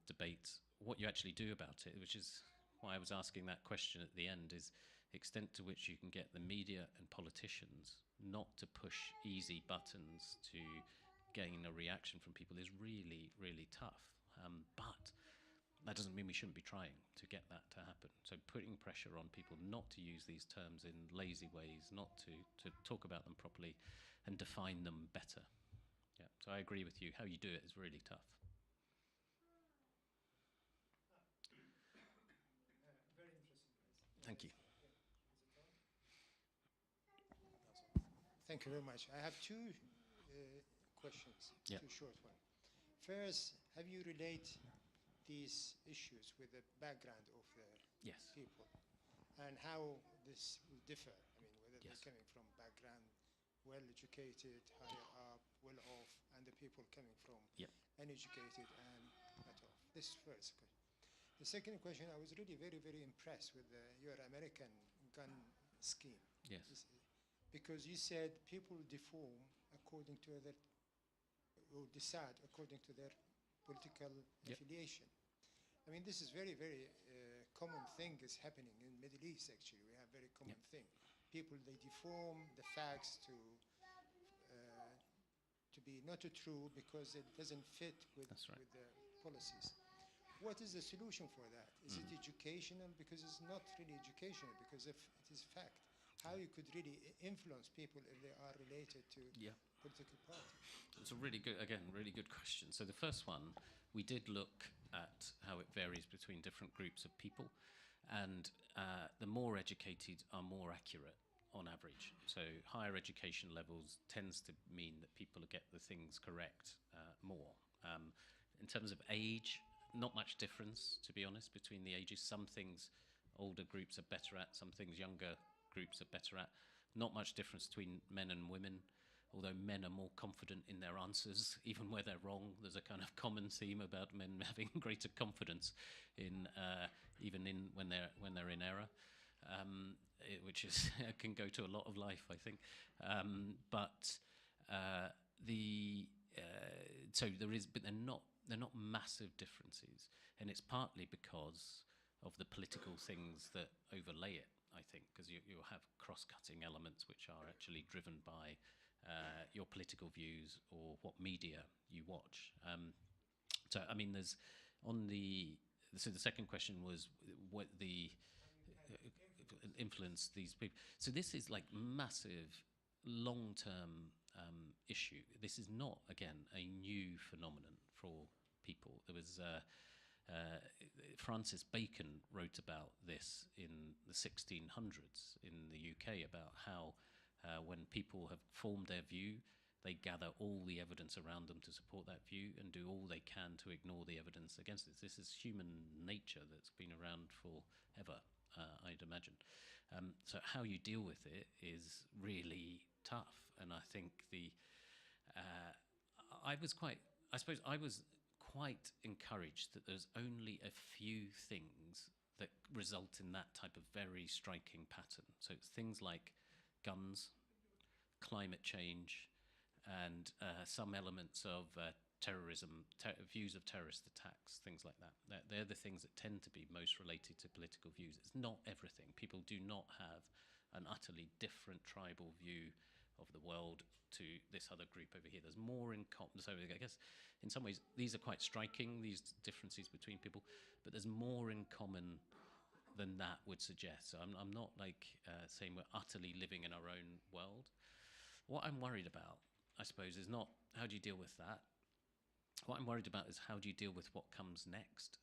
debates. What you actually do about it, which is why I was asking that question at the end, is the extent to which you can get the media and politicians not to push easy buttons to gain a reaction from people is really, really tough. But that doesn't mean we shouldn't be trying to get that to happen. So putting pressure on people not to use these terms in lazy ways, not to talk about them properly and define them better. Yeah, so I agree with you. How you do it is really tough. Very interesting. Thank you. Thank you very much. I have two questions, Yeah. two short ones. First, have you relate these issues with the background of the Yes. people and how this will differ? I mean, whether Yes. they're coming from background well-educated, higher up, well-off, and the people coming from Yeah. uneducated and not off. This is first question. The second question, I was really very, very impressed with your American gun scheme. Yes. Because you said people deform according to their, or decide according to their political Yep. affiliation. I mean, this is very, very common thing is happening in Middle East, actually. We have very common thing. People, they deform the facts to be not true because it doesn't fit with, That's right. with the policies. What is the solution for that? Is it educational? Because it's not really educational, because if it is fact, how you could really influence people if they are related to Yeah. political party? It's a really good question. So the first one, we did look at how it varies between different groups of people, and the more educated are more accurate on average. So higher education levels tends to mean that people get the things correct more. In terms of age, not much difference, to be honest, between the ages. Some things older groups are better at, some things younger groups are better at. Not much difference between men and women, although men are more confident in their answers, even where they're wrong. There's a kind of common theme about men having greater confidence in even in when they're in error, which is can go to a lot of life, I think. So there is, but they're not massive differences, and it's partly because of the political things that overlay it, I think, because you'll have cross-cutting elements which are actually driven by your political views or what media you watch. So, I mean, so the second question was what the influence these people. So this is like massive, long-term issue. This is not, again, a new phenomenon for people. There was Francis Bacon wrote about this in the 1600s in the UK, about how when people have formed their view, they gather all the evidence around them to support that view and do all they can to ignore the evidence against it. This is human nature that's been around forever, I'd imagine. So how you deal with it is really tough. And I think I was quite encouraged that there's only a few things that result in that type of very striking pattern. So it's things like guns, climate change, and some elements of terrorism, views of terrorist attacks, things like that. They're the things that tend to be most related to political views. It's not everything. People do not have an utterly different tribal view of the world to this other group over here. There's more in common. So I guess in some ways these are quite striking, these differences between people, but there's more in common than that would suggest. So I'm not like saying we're utterly living in our own world. What I'm worried about, I suppose, is not how do you deal with that. What I'm worried about is how do you deal with what comes next.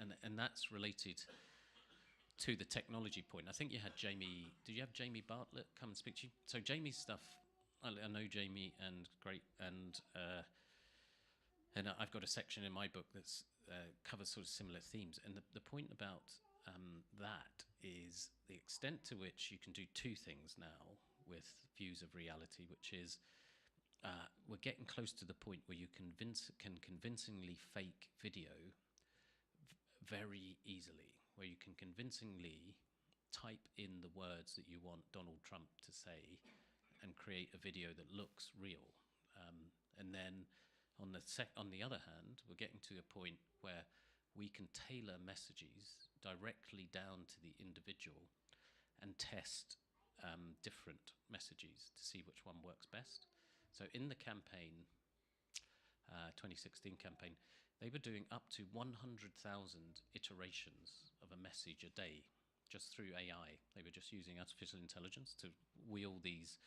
And that's related to the technology point. I think you had Jamie, did you have Jamie Bartlett come and speak to you? So Jamie's stuff, I know Jamie and great, and I've got a section in my book that covers sort of similar themes. And the point about that is the extent to which you can do two things now with views of reality, which is we're getting close to the point where you can convincingly fake video very easily, where you can convincingly type in the words that you want Donald Trump to say and create a video that looks real. And then on the other hand, we're getting to a point where we can tailor messages directly down to the individual and test different messages to see which one works best. So in the campaign, 2016 campaign, they were doing up to 100,000 iterations of a message a day just through AI. They were just using artificial intelligence to wheel these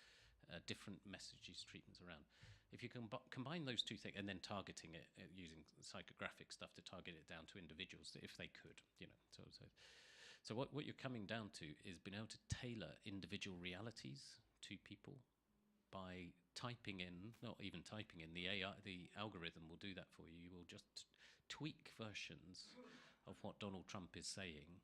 different messages treatments around. If you can combine those two things and then targeting it using psychographic stuff to target it down to individuals, if they could, you know. So what you're coming down to is being able to tailor individual realities to people by typing in, not even typing in, the AI, the algorithm will do that for you. You will just tweak versions of what Donald Trump is saying.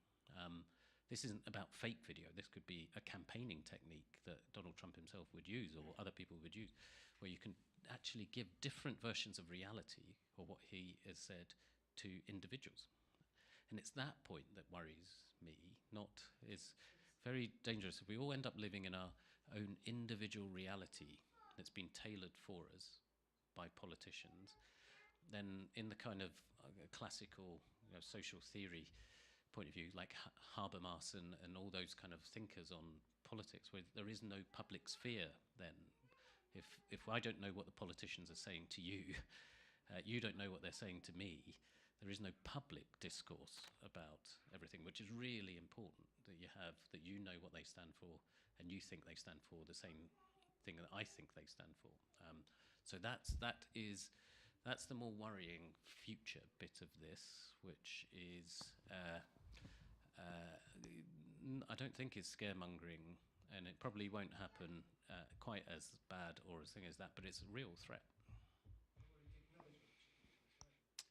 This isn't about fake video. This could be a campaigning technique that Donald Trump himself would use or other people would use, where you can actually give different versions of reality or what he has said to individuals. And it's that point that worries me, is very dangerous. If we all end up living in our own individual reality that's been tailored for us by politicians, then in the kind of classical social theory point of view, like Habermas and all those kind of thinkers on politics, where there is no public sphere then. If I don't know what the politicians are saying to you, you don't know what they're saying to me, there is no public discourse about everything, which is really important that you know what they stand for and you think they stand for the same thing that I think they stand for. So that's the more worrying future bit of this, which is I don't think is scaremongering, and it probably won't happen quite as bad or as thing as that, but it's a real threat.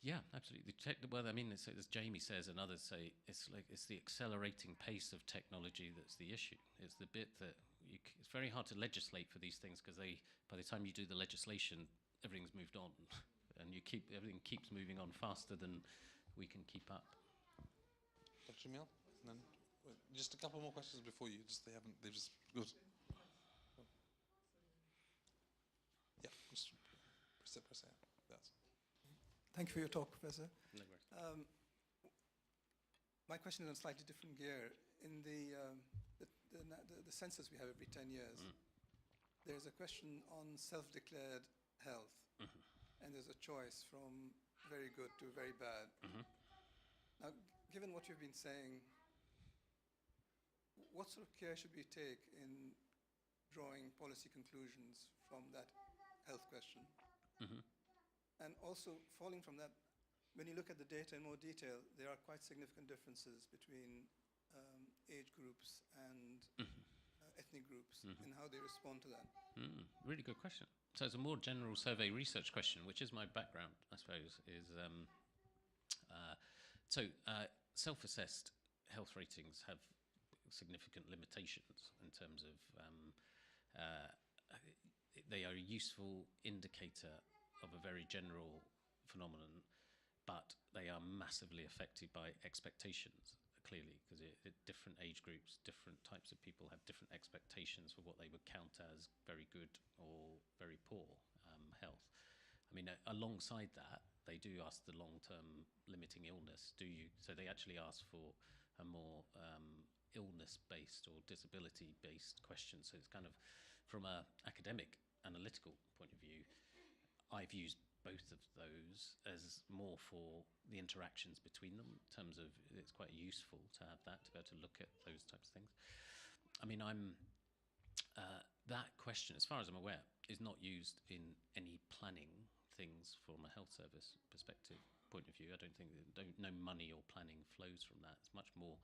Yeah, absolutely. Well, I mean, as Jamie says and others say, it's the accelerating pace of technology that's the issue. It's the bit that it's very hard to legislate for these things because by the time you do the legislation, everything's moved on, and everything keeps moving on faster than we can keep up. Dr. Jamil, and then just a couple more questions before you. They've just good. Yeah, just press it. That's. Thank you for your talk, Professor. No worries. My question is on a slightly different gear. In the census we have every 10 years, there's a question on self-declared health, and there's a choice from very good to very bad. Now, given what you've been saying, what sort of care should we take in drawing policy conclusions from that health question? And also, falling from that, when you look at the data in more detail, there are quite significant differences between age groups and ethnic groups in how they respond to that. Really good question. So it's a more general survey research question, which is my background, I suppose, is self-assessed health ratings have significant limitations in terms of they are a useful indicator of a very general phenomenon, but they are massively affected by expectations, clearly, because different age groups, different types of people have different expectations for what they would count as very good or very poor health. I mean, alongside that, they do ask the long-term limiting illness, do you? So they actually ask for a more illness-based or disability-based question. So it's kind of, from an academic, analytical point of view, I've used both of those as more for the interactions between them, in terms of it's quite useful to have that, to be able to look at those types of things. I mean, that question, as far as I'm aware, is not used in any planning things from a health service perspective point of view. I don't think, no money or planning flows from that. It's much more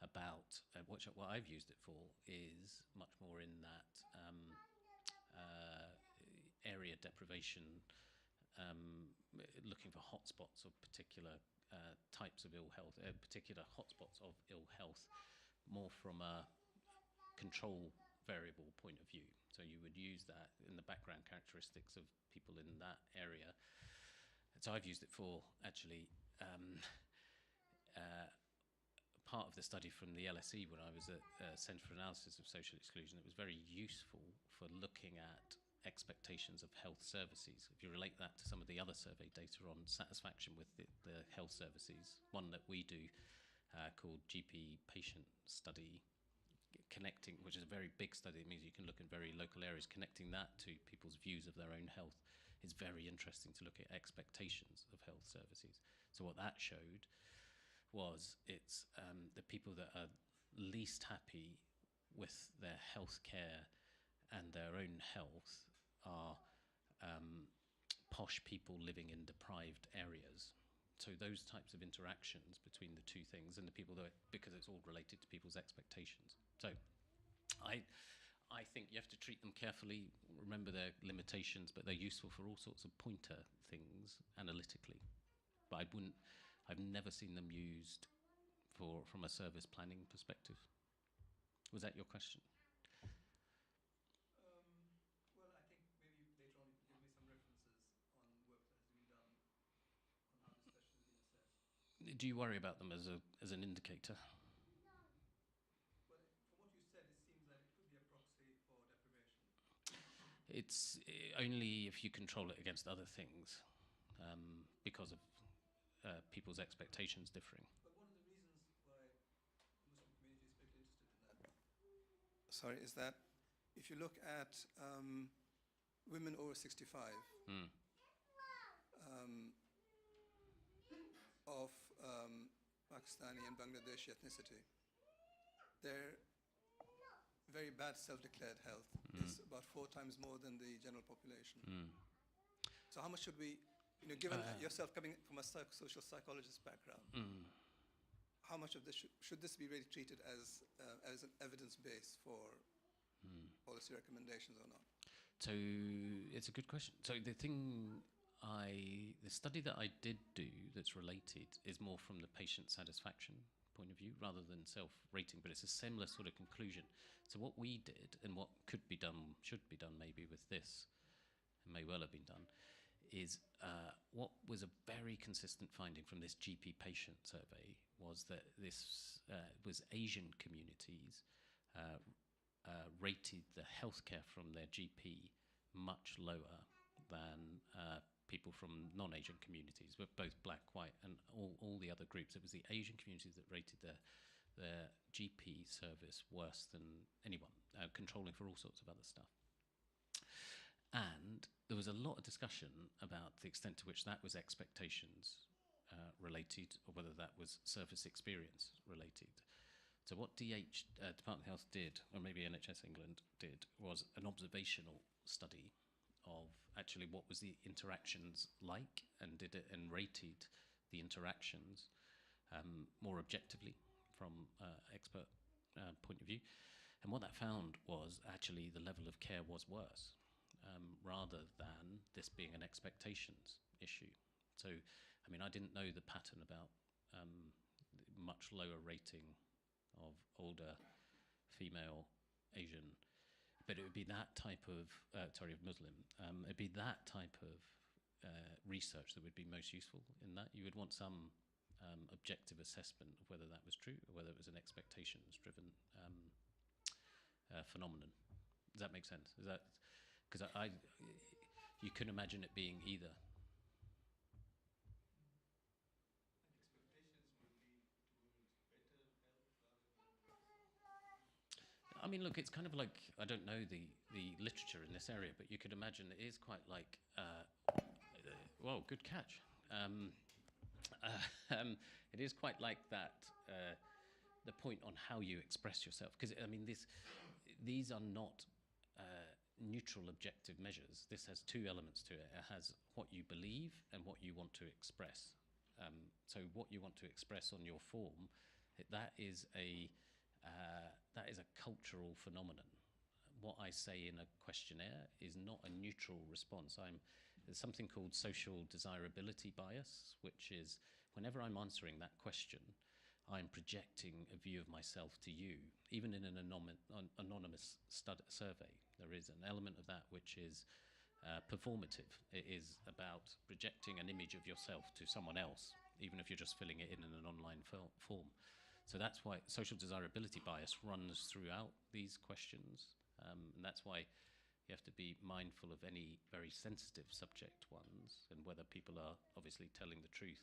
about, what I've used it for is much more in that area deprivation, looking for hotspots of particular types of ill health, particular hotspots of ill health, more from a control variable point of view. So you would use that in the background characteristics of people in that area. So I've used it for actually part of the study from the LSE when I was at Centre for Analysis of Social Exclusion. It was very useful for looking at expectations of health services. If you relate that to some of the other survey data on satisfaction with the health services, one that we do called GP patient study, connecting, which is a very big study. It means you can look in very local areas. Connecting that to people's views of their own health is very interesting to look at expectations of health services. So what that showed was it's the people that are least happy with their health care and their own health are posh people living in deprived areas. So those types of interactions between the two things, and the people that, because it's all related to people's expectations. So I think you have to treat them carefully, remember their limitations, but they're useful for all sorts of pointer things analytically. But I've never seen them used from a service planning perspective. Was that your question? Well, I think maybe later on you could give me some references on work that has been done on how this question has been assessed. Do you worry about them as an indicator? Well, from what you said, it seems that it could be a proxy for deprivation. It's only if you control it against other things, because of people's expectations differing. But one of the reasons why the Muslim community is particularly interested in that, sorry, is that if you look at women over 65 of Pakistani and Bangladeshi ethnicity, their very bad self-declared health is about 4 times more than the general population. So how much should we, given yourself coming from a social psychologist background, how much of this should this be really treated as an evidence base for policy recommendations or not? So it's a good question. So the study that I did do that's related is more from the patient satisfaction point of view rather than self-rating, but it's a similar sort of conclusion. So what we did, and what could be done, should be done maybe with this, and may well have been done, is what was a very consistent finding from this GP patient survey was that this was Asian communities rated the healthcare from their GP much lower than people from non-Asian communities, but both black, white, and all the other groups. It was the Asian communities that rated their GP service worse than anyone, controlling for all sorts of other stuff. And there was a lot of discussion about the extent to which that was expectations related, or whether that was service experience related. So what Department of Health did, or maybe NHS England did, was an observational study of actually what was the interactions like, and did it, and rated the interactions more objectively from expert point of view. And what that found was actually the level of care was worse, rather than this being an expectations issue. So, I mean, I didn't know the pattern about much lower rating of older female Asian, but it would be that type of, of Muslim, it'd be that type of research that would be most useful in that. You would want some objective assessment of whether that was true or whether it was an expectations-driven phenomenon. Does that make sense? Is that, because you can imagine it being either. I mean, look, it's kind of like, I don't know the literature in this area, but you could imagine it is quite like, whoa, good catch. It is quite like that, the point on how you express yourself. Because, I mean, these are not neutral objective measures. This has two elements to it. It has what you believe and what you want to express. So what you want to express on your form, that is a cultural phenomenon. What I say in a questionnaire is not a neutral response. There's something called social desirability bias, which is whenever I'm answering that question, I'm projecting a view of myself to you. Even in an anonymous survey, there is an element of that which is performative. It is about projecting an image of yourself to someone else, even if you're just filling it in an online form. So that's why social desirability bias runs throughout these questions, and that's why you have to be mindful of any very sensitive subject ones and whether people are obviously telling the truth.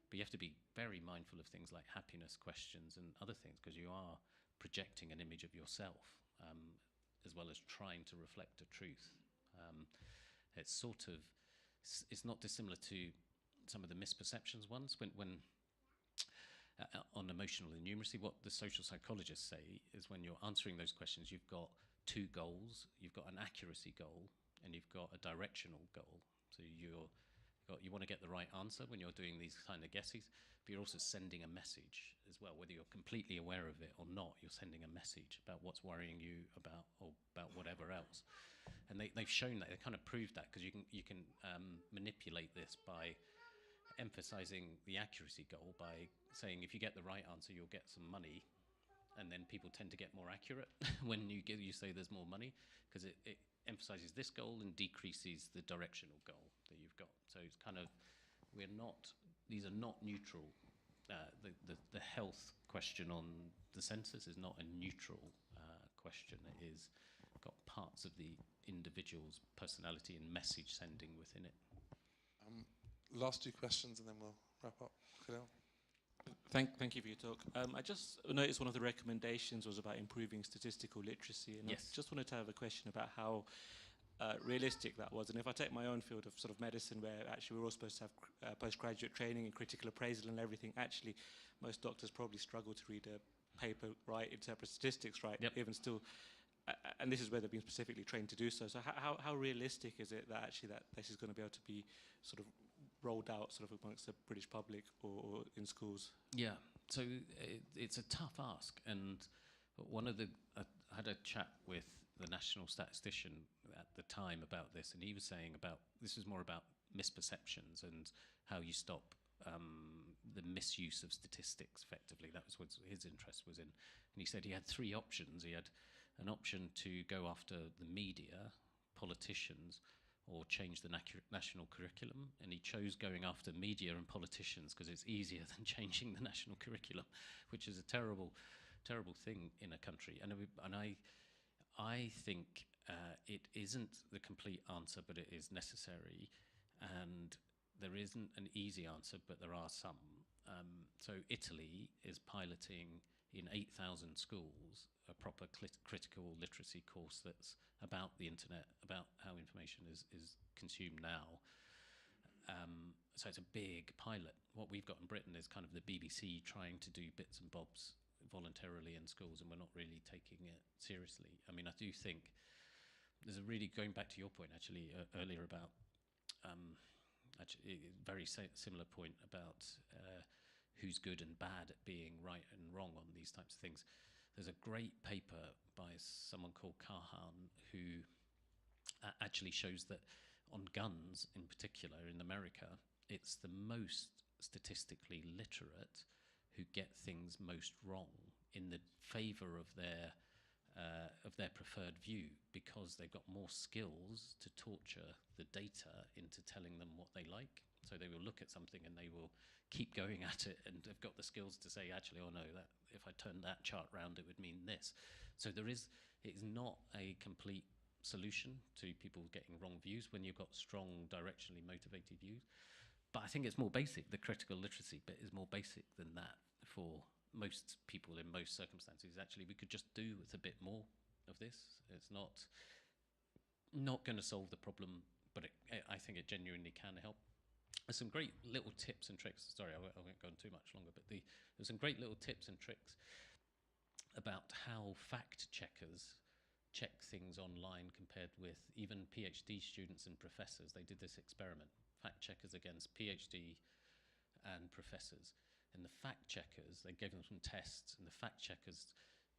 But you have to be very mindful of things like happiness questions and other things, because you are projecting an image of yourself as well as trying to reflect a truth. It's not dissimilar to some of the misperceptions ones. When on emotional innumeracy, what the social psychologists say is when you're answering those questions, you've got two goals. You've got an accuracy goal and you've got a directional goal. So you want to get the right answer when you're doing these kind of guesses, but you're also sending a message as well, whether you're completely aware of it or not. You're sending a message about what's worrying you about whatever else. And they've shown that, they kind of proved that, because you can manipulate this by emphasizing the accuracy goal by saying if you get the right answer, you'll get some money, and then people tend to get more accurate when you say there's more money, because it emphasizes this goal and decreases the directional goal that you've got. So it's kind of, these are not neutral. The health question on the census is not a neutral question. It is got parts of the individual's personality and message sending within it. Last two questions and then we'll wrap up. Khalil? Thank you for your talk. I just noticed one of the recommendations was about improving statistical literacy, and yes. I just wanted to have a question about how realistic that was. And if I take my own field of sort of medicine, where actually we're all supposed to have postgraduate training and critical appraisal and everything, actually most doctors probably struggle to read a paper right, interpret statistics right, yep. even still. And this is where they've been specifically trained to do so. So how realistic is it that actually that this is going to be able to be sort of rolled out sort of amongst the British public or in schools? Yeah, so it's a tough ask. And I had a chat with the national statistician at the time about this, and he was saying this was more about misperceptions and how you stop the misuse of statistics effectively. That was what his interest was in. And he said he had three options. He had an option to go after the media, politicians, or change the national curriculum, and he chose going after media and politicians because it's easier than changing the national curriculum, which is a terrible thing in a country. And I think it isn't the complete answer, but it is necessary, and there isn't an easy answer, but there are some. So Italy is piloting in 8,000 schools a proper critical literacy course that's about the internet, about how information is consumed now. So it's a big pilot. What we've got in Britain is kind of the BBC trying to do bits and bobs voluntarily in schools, and we're not really taking it seriously. I mean, I do think there's a really, going back to your point actually earlier about, actually a very similar point about who's good and bad at being right and wrong on these types of things. There's a great paper by someone called Kahan who actually shows that on guns in particular in America, it's the most statistically literate who get things most wrong in the favor of their preferred view, because they've got more skills to torture the data into telling them what they like. So they will look at something and they will keep going at it, and they've got the skills to say, actually, oh no, that if I turned that chart round, it would mean this. So it's not a complete solution to people getting wrong views when you've got strong, directionally motivated views. But I think it's more basic. The critical literacy bit is more basic than that for most people in most circumstances. Actually, we could just do with a bit more of this. It's not going to solve the problem, but I think it genuinely can help. There's some great little tips and tricks. Sorry, I won't go on too much longer, but there's some great little tips and tricks about how fact checkers check things online compared with even PhD students and professors. They did this experiment, fact checkers against PhD and professors. And the fact checkers, they gave them some tests, and the fact checkers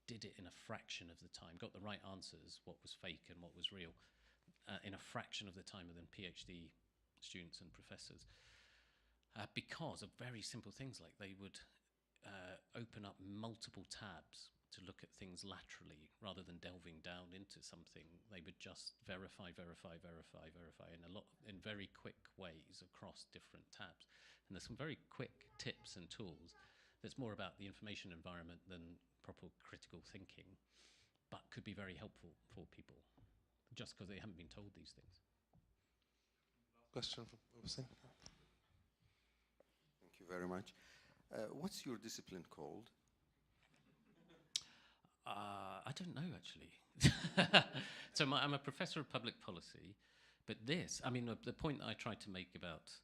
did it in a fraction of the time, got the right answers, what was fake and what was real, in a fraction of the time than PhD students and professors, because of very simple things like they would open up multiple tabs to look at things laterally rather than delving down into something. They would just verify in very quick ways across different tabs. And there's some very quick tips and tools that's more about the information environment than proper critical thinking, but could be very helpful for people just because they haven't been told these things. Question from Hussein. Thank you very much. What's your discipline called? I don't know, actually. So I'm a professor of public policy, but this, I mean, the point I tried to make about,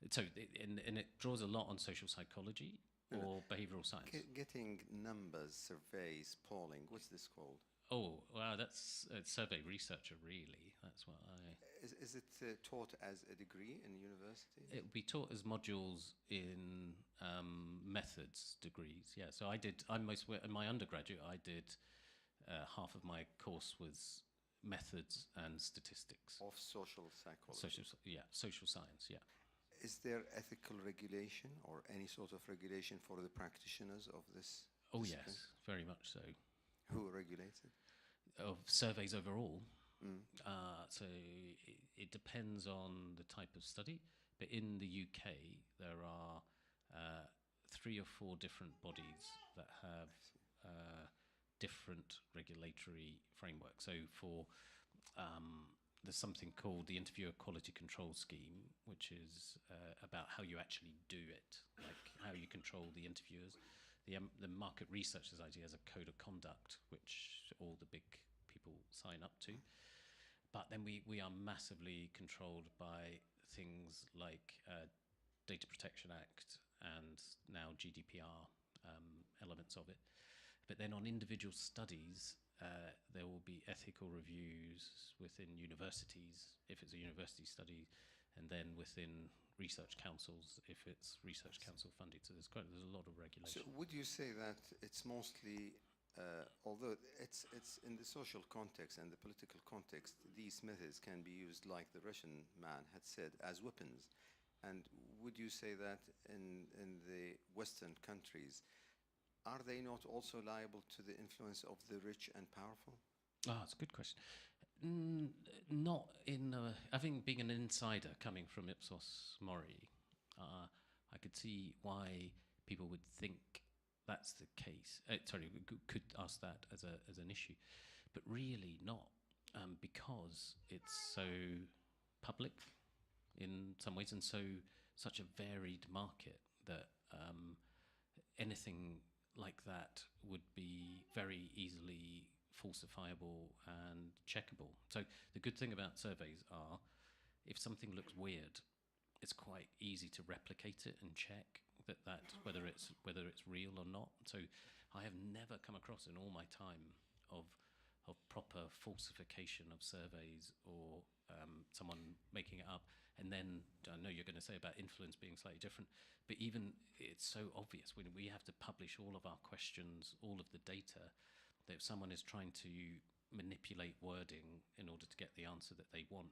and it draws a lot on social psychology or behavioral science. Getting numbers, surveys, polling, what's this called? Oh, wow, that's a survey researcher, really. That's what I... Is it taught as a degree in university? It would be taught as modules in methods degrees, yeah. So in my undergraduate, I did half of my course was methods and statistics. Of social psychology? Social science, yeah. Is there ethical regulation or any sort of regulation for the practitioners of this Oh, discipline? yes, very much so. Who regulates it? Of surveys overall. Mm. So it depends on the type of study, but in the UK there are 3 or 4 different bodies that have different regulatory frameworks. So for there's something called the Interviewer Quality Control Scheme, which is about how you actually do it, like how you control the interviewers. The Market Research Society has a code of conduct, which all the big people sign up to. But then we are massively controlled by things like Data Protection Act and now GDPR elements of it. But then on individual studies, there will be ethical reviews within universities, if it's a university study, and then within research councils, if it's research council funded. So there's a lot of regulation. So would you say that it's mostly, although it's in the social context and the political context, these methods can be used, like the Russian man had said, as weapons? And would you say that in the Western countries, are they not also liable to the influence of the rich and powerful? That's a good question. Not in, I think being an insider coming from Ipsos MORI, I could see why people would think that's the case. Sorry, we could ask that as an issue, but really not, because it's so public in some ways and such a varied market that anything like that would be very easily falsifiable and checkable. So the good thing about surveys are, if something looks weird, it's quite easy to replicate it and check that whether it's real or not. So I have never come across in all my time of of proper falsification of surveys or someone making it up. And then, I know you're going to say about influence being slightly different, but even it's so obvious when we have to publish all of our questions, all of the data, that if someone is trying to manipulate wording in order to get the answer that they want,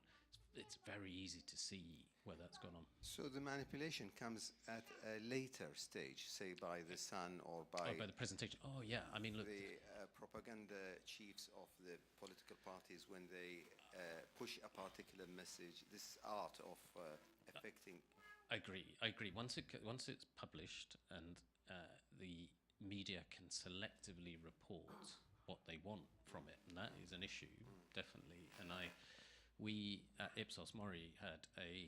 it's very easy to see where that's gone on. So the manipulation comes at a later stage, say by the Sun or by the presentation. Oh yeah, I mean, look, the propaganda chiefs of the political parties when they push a particular message. This art of affecting. I agree. Once it's published and the media can selectively report what they want from it, and that is an issue, definitely. And we at Ipsos MORI had a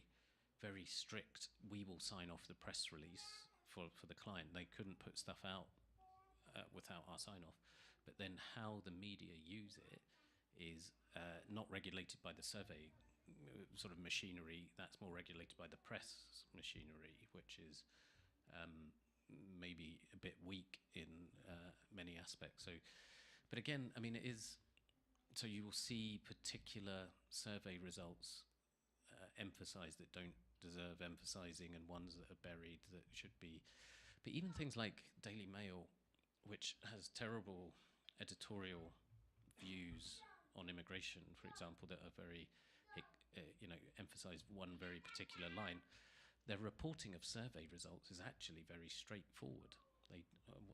very strict, we will sign off the press release for the client. They couldn't put stuff out without our sign off. But then how the media use it is not regulated by the survey sort of machinery. That's more regulated by the press machinery, which is maybe a bit weak in many aspects. So, but again, I mean, it is. So you will see particular survey results emphasised that don't deserve emphasising, and ones that are buried that should be. But even things like Daily Mail, which has terrible editorial views on immigration, for example, that are very, emphasise one very particular line. Their reporting of survey results is actually very straightforward.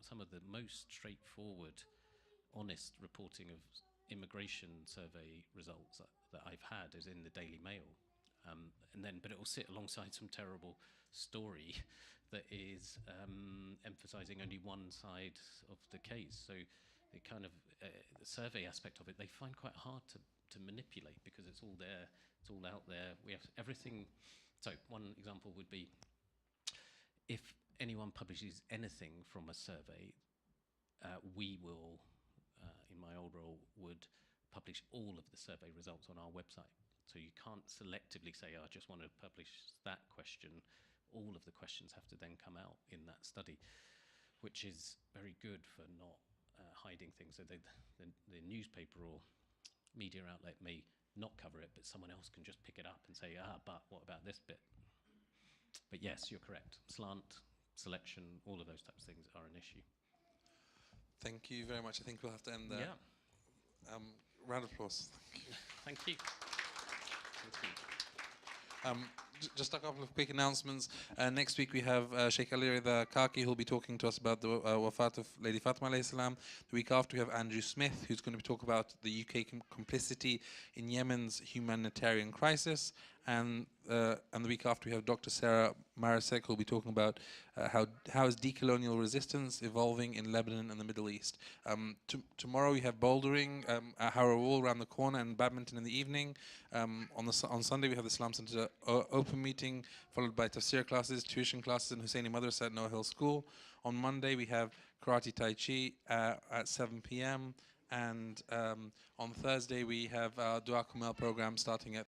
Some of the most straightforward, honest reporting of immigration survey results that I've had is in the Daily Mail. But it will sit alongside some terrible story that is emphasising only one side of the case. So the kind of the survey aspect of it, they find quite hard to manipulate because it's all there, it's all out there. We have everything. So one example would be if anyone publishes anything from a survey, we will, in my old role, would publish all of the survey results on our website. So you can't selectively say, I just want to publish that question. All of the questions have to then come out in that study, which is very good for not hiding things. So the newspaper or media outlet may not cover it, but someone else can just pick it up and say, but what about this bit? But yes, you're correct. Slant, selection, all of those types of things are an issue. Thank you very much. I think we'll have to end there. Yeah. Round of applause. Thank you. Just a couple of quick announcements. Next week we have Sheikh Ali Rida Kaki, who'll be talking to us about the wafat of Lady Fatima alayhi salam. The week after we have Andrew Smith, who's going to be talking about the UK complicity in Yemen's humanitarian crisis. And the week after we have Dr. Sarah Marasek, who'll be talking about how is decolonial resistance evolving in Lebanon and the Middle East. Tomorrow we have bouldering at Harrow Wall around the corner and badminton in the evening. On Sunday we have the Islam Center open meeting, followed by tafsir classes, tuition classes in Husseini Madrasa at Noah Hill School. On Monday we have karate tai chi at 7 p.m. And on Thursday we have our Dua Kumal program starting at